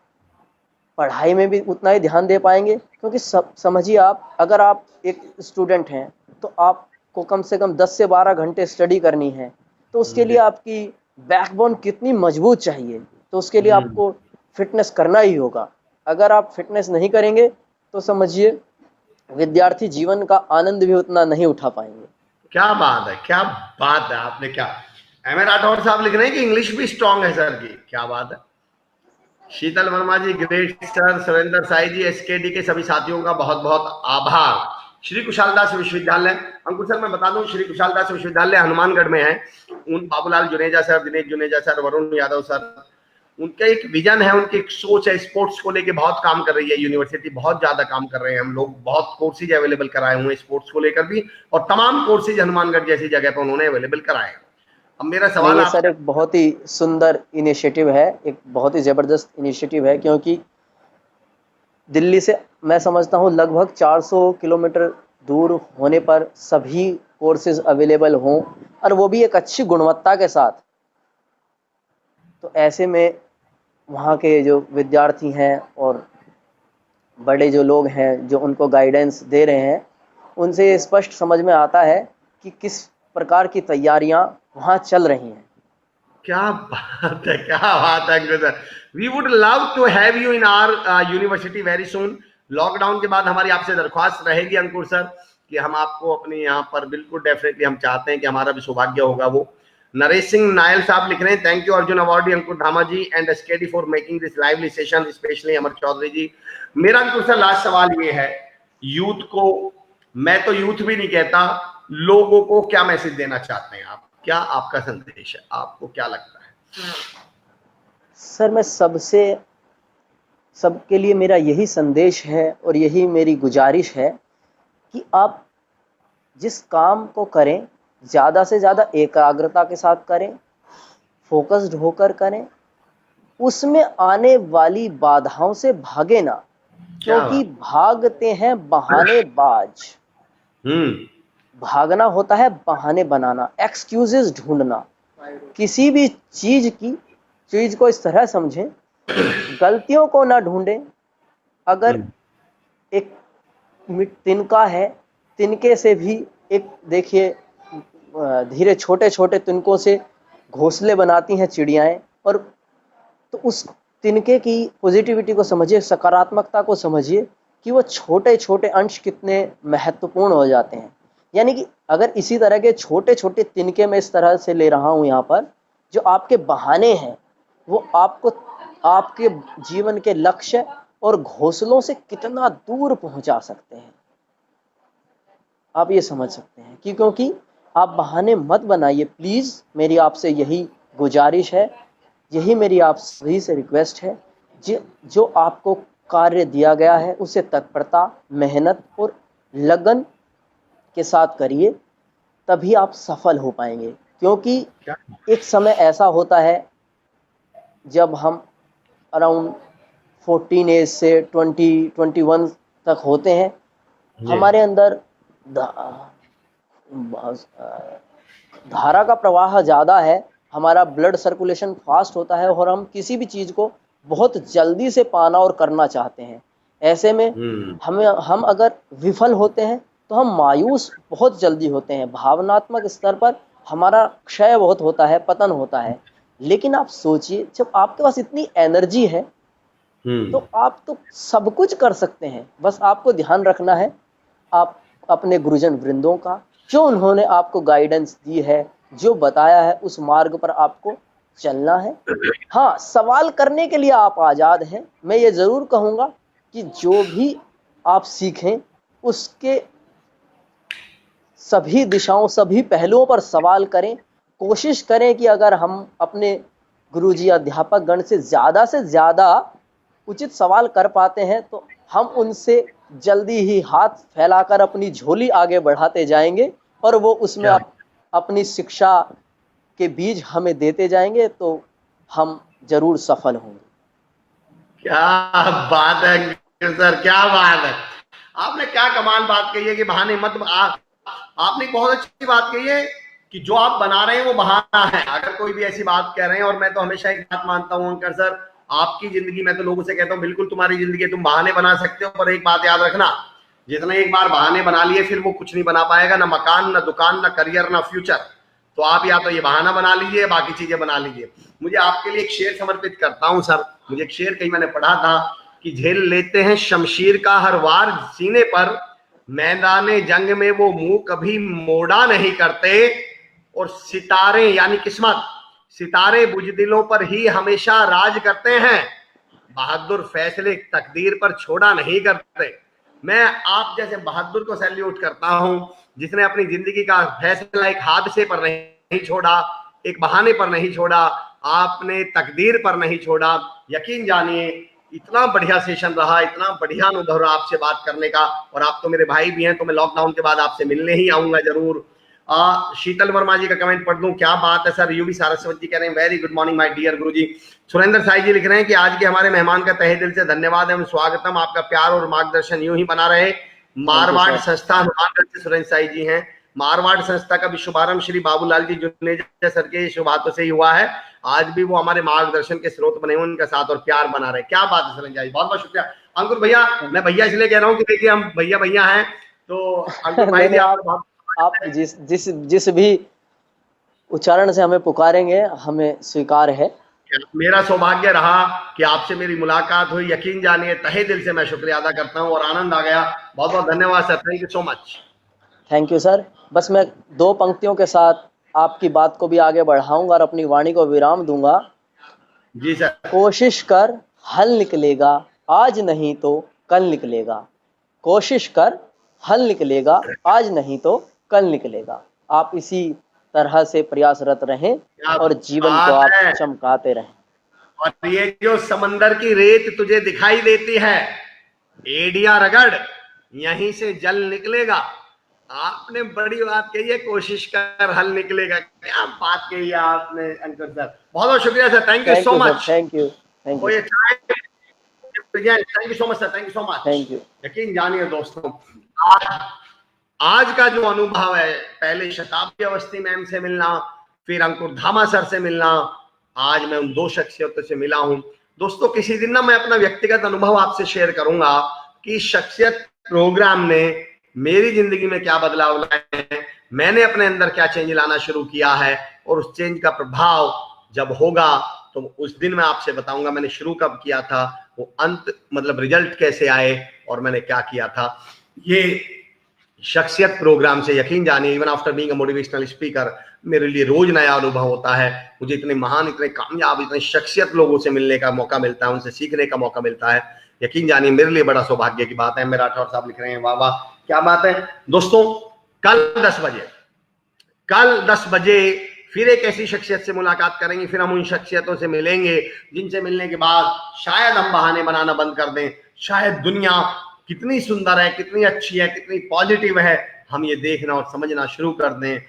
पढ़ाई में भी उतना ही ध्यान दे पाएंगे। क्योंकि समझिए, आप अगर आप एक स्टूडेंट हैं तो आपको कम से कम 10 से 12 घंटे स्टडी करनी है, तो उसके लिए आपकी बैकबोन कितनी मजबूत चाहिए, तो उसके लिए आपको फिटनेस करना ही होगा। अगर आप फिटनेस नहीं करेंगे तो समझिए विद्यार्थी जीवन का आनंद भी उतना नहीं उठा पाएंगे।
क्या बात है, क्या बात है। आपने क्या, एम ए राठौर साहब लिख रहे हैं कि इंग्लिश भी स्ट्रांग है सर की। क्या बात है। शीतल वर्मा जी ग्रेट सर। सुरेंद्र साई जी एसकेडी के सभी साथियों का बहुत बहुत आभार। श्री कुशालदास विश्वविद्यालय, अंकुर सर मैं बता दूं श्री कुशालदास विश्वविद्यालय हनुमानगढ़ में है। उन Babulal Juneja sir, Dinesh Juneja sir, Varun Yadav sir, उनका एक विजन है, उनकी एक सोच है, स्पोर्ट्स को लेके बहुत काम कर रही है यूनिवर्सिटी, बहुत ज्यादा काम कर रहे हैं। हम लोग बहुत कोर्सेज अवेलेबल कराए हुए हैं स्पोर्ट्स को लेकर भी, और तमाम कोर्सेज हनुमानगढ़ जैसी जगह पर उन्होंने अवेलेबल कराए। अब मेरा
नहीं,
सवाल
ये
आप,
सर एक बहुत ही सुंदर इनिशिएटिव है, एक बहुत ही ज़बरदस्त इनिशिएटिव है। क्योंकि दिल्ली से मैं समझता हूँ लगभग 400 किलोमीटर दूर होने पर सभी कोर्सेज अवेलेबल हों, और वो भी एक अच्छी गुणवत्ता के साथ, तो ऐसे में वहाँ के जो विद्यार्थी हैं और बड़े जो लोग हैं जो उनको गाइडेंस दे रहे हैं, उनसे ये स्पष्ट समझ में आता है कि किस प्रकार की तैयारियां वहाँ चल रही हैं।
क्या बात है, क्या बात है Ankur sir. We would love to have you in our university very soon. Lockdown के बाद हमारी आपसे दरख्वास्त रहेगी अंकुर सर कि हम आपको अपने यहाँ पर बिल्कुल डेफिनेटली हम चाहते हैं कि हमारा भी सौभाग्य होगा वो। नरेश सिंह नायल साहब लिख रहे हैं thank you Arjun awardee Ankur Dhama ji and SKD for making this lively session, specially Amar Chaudhary ji. मेरा अंकुर सर लास्ट सवाल ये है, यूथ को, मैं तो यूथ भी नहीं कहता, लोगों को क्या मैसेज देना चाहते हैं आप, क्या आपका संदेश है, आपको क्या लगता है?
सर मैं सबके लिए मेरा यही संदेश है और यही मेरी गुजारिश है कि आप जिस काम को करें ज़्यादा से ज़्यादा एकाग्रता के साथ करें, फोकस्ड होकर करें, उसमें आने वाली बाधाओं से भागे ना, क्योंकि भागते हैं बहानेबाज। भागना होता है बहाने बनाना, एक्सक्यूजेस ढूंढना। किसी भी चीज को इस तरह समझें, गलतियों को ना ढूंढें। अगर एक तिनका है, तिनके से भी एक, देखिए धीरे छोटे छोटे तिनकों से घोंसले बनाती हैं चिड़ियाएं, और तो उस तिनके की पॉजिटिविटी को समझिए, सकारात्मकता को समझिए कि वो छोटे छोटे अंश कितने महत्वपूर्ण हो जाते हैं। यानी कि अगर इसी तरह के छोटे छोटे तिनके मैं इस तरह से ले रहा हूँ यहाँ पर, जो आपके बहाने हैं वो आपको आपके जीवन के लक्ष्य और घोंसलों से कितना दूर पहुंचा सकते हैं, आप ये समझ सकते हैं। क्योंकि आप बहाने मत बनाइए प्लीज़, मेरी आपसे यही गुजारिश है, यही मेरी आप सभी से रिक्वेस्ट है, जो आपको कार्य दिया गया है उसे तत्परता, मेहनत और लगन के साथ करिए, तभी आप सफल हो पाएंगे। क्योंकि एक समय ऐसा होता है जब हम अराउंड 14 एज से 21 तक होते हैं, हमारे अंदर धारा का प्रवाह ज़्यादा है, हमारा ब्लड सर्कुलेशन फास्ट होता है और हम किसी भी चीज़ को बहुत जल्दी से पाना और करना चाहते हैं। ऐसे में हम अगर विफल होते हैं तो हम मायूस बहुत जल्दी होते हैं, भावनात्मक स्तर पर हमारा क्षय बहुत होता है, पतन होता है। लेकिन आप सोचिए, जब आपके पास इतनी एनर्जी है तो आप तो सब कुछ कर सकते हैं। बस आपको ध्यान रखना है आप अपने गुरुजन वृंदों का, जो उन्होंने आपको गाइडेंस दी है, जो बताया है, उस मार्ग पर आपको चलना है। हाँ, सवाल करने के लिए आप आज़ाद हैं। मैं ये ज़रूर कहूँगा कि जो भी आप सीखें उसके सभी दिशाओं, सभी पहलुओं पर सवाल करें। कोशिश करें कि अगर हम अपने गुरुजी अध्यापक गण से ज़्यादा उचित सवाल कर पाते हैं तो हम उनसे जल्दी ही हाथ फैलाकर अपनी झोली आगे बढ़ाते जाएंगे और वो उसमें अपनी शिक्षा के बीज हमें देते जाएंगे, तो हम जरूर सफल होंगे।
क्या बात है सर, क्या बात है। आपने क्या कमाल बात कही है कि बहाने मत। आपने बहुत अच्छी बात कही है कि जो आप बना रहे हैं वो बहाना है। अगर कोई भी ऐसी बात कह रहे हैं, और मैं तो हमेशा एक बात मानता हूं अंकर सर, आपकी जिंदगी, मैं तो लोगों से कहता हूं बिल्कुल तुम्हारी जिंदगी, तुम बहाने बना सकते हो, पर एक बात याद रखना, जिसने एक बार बहाने बना लिए फिर वो कुछ नहीं बना पाएगा, ना मकान, ना दुकान, ना करियर, ना फ्यूचर। तो आप या तो ये बहाना बना लीजिए, बाकी चीजें बना लीजिए। मुझे आपके लिए एक शेर समर्पित करता हूं सर। मुझे एक शेर कहीं मैंने पढ़ा था कि झेल लेते हैं शमशीर का हर वार सीने पर, मैदाने जंग में वो मुंह कभी मोड़ा नहीं करते, और सितारे यानी किस्मत, सितारे बुजदिलों पर ही हमेशा राज करते हैं, बहादुर फैसले तकदीर पर छोड़ा नहीं करते। मैं आप जैसे बहादुर को सैल्यूट करता हूं, जिसने अपनी जिंदगी का फैसला एक हादसे पर नहीं छोड़ा, एक बहाने पर नहीं छोड़ा, आपने तकदीर पर नहीं छोड़ा। यकीन जानिए इतना बढ़िया सेशन रहा, इतना बढ़िया अनुभव रहा आपसे बात करने का, और आप तो मेरे भाई भी हैं, तो मैं लॉकडाउन के बाद आपसे मिलने ही आऊंगा जरूर। शीतल वर्मा जी का कमेंट पढ़ दूं, क्या बात है सर। यूवी सारस्वत जी कह रहे हैं very good morning my dear गुरुजी। सुरेंद्र साई जी लिख रहे हैं कि आज के हमारे मेहमान का तहे दिल से धन्यवाद एवं स्वागतम, आपका प्यार और मार्गदर्शन यूं ही बना रहे। मारवाड़ संस्था हनुमानगढ़ से सुरेंद्र साई जी हैं। मारवाड़ संस्था का भी शुभारंभ श्री बाबूलाल जी जुनेजा सर के शुभ हाथों से ही हुआ है। आज भी वो हमारे मार्गदर्शन के स्रोत बने, उनका साथ और प्यार बना रहे। क्या बात है सुरेंद्र जी, बहुत बहुत शुक्रिया। अंकुर भैया, मैं भैया इसलिए कह रहा हूँ कि देखिए हम भैया हैं, तो अंकुर भाई
आप जिस भी उच्चारण से हमें पुकारेंगे हमें स्वीकार है।
मेरा सौभाग्य रहा कि आपसे मेरी मुलाकात हुई। यकीन जानिए तहे दिल से मैं शुक्रिया अदा करता हूं और आनंद आ गया। बहुत बहुत धन्यवाद sir, thank you so much.
Thank you sir. बस मैं 2 पंक्तियों के साथ आपकी बात को भी आगे बढ़ाऊंगा और अपनी वाणी को विराम दूंगा।
जी सर।
कोशिश कर हल निकलेगा, आज नहीं तो कल निकलेगा। कोशिश कर हल निकलेगा, आज नहीं तो कल निकलेगा। आप इसी तरह से प्रयासरत रहें और जीवन को आप चमकाते रहें।
और ये जो समंदर की रेत तुझे दिखाई देती है, एडिया रगड़, यहीं से जल निकलेगा। आपने बड़ी बात कही है, कोशिश कर हल निकलेगा। क्या बात कही है आपने अंकुर सर, बहुत बहुत शुक्रिया sir, thank you so much.
Thank you
thank you so much sir, thank you so much.
Thank you.
यकीन जानिए दोस्तों, आज का जो अनुभव है, पहले शताब्दी अवस्थी मैम से मिलना, फिर अंकुर धामा सर से मिलना, आज मैं उन 2 शख्सियतों से मिला हूं। दोस्तों किसी दिन ना मैं अपना व्यक्तिगत अनुभव आपसे शेयर करूंगा कि शख्सियत प्रोग्राम ने मेरी जिंदगी में क्या बदलाव लाए हैं, मैंने अपने अंदर क्या चेंज लाना शुरू किया है, और उस चेंज का प्रभाव जब होगा तो उस दिन मैं आपसे बताऊंगा मैंने शुरू कब किया था, वो अंत मतलब रिजल्ट कैसे आए और मैंने क्या किया था। ये शख्सियत प्रोग्राम से यकीन जानिए, even after being a motivational speaker, मेरे लिए रोज नया अनुभव होता है। मुझे इतने महान, इतने कामयाब, इतने शख्सियत लोगों से मिलने का मौका मिलता है, उनसे सीखने का मौका मिलता है। यकीन जानिए मेरे लिए बड़ा सौभाग्य की बात है। मेरा राठौर साहब लिख रहे हैं वाह वाह क्या बात है। दोस्तों कल 10 बजे फिर एक ऐसी शख्सियत से मुलाकात करेंगे, फिर हम उन शख्सियतों से मिलेंगे जिनसे मिलने के बाद शायद हम बहाने बनाना बंद कर दें, शायद दुनिया कितनी सुंदर है, कितनी अच्छी है, कितनी पॉजिटिव है, हम ये देखना और समझना शुरू कर दें।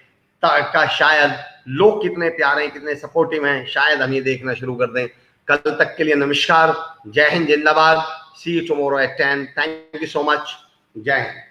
का शायद लोग कितने प्यारे हैं, कितने सपोर्टिव हैं, शायद हम ये देखना शुरू कर दें। कल तक के लिए नमस्कार, जय हिंद, जिंदाबाद। See you tomorrow at 10। Thank you so much. जय हिंद।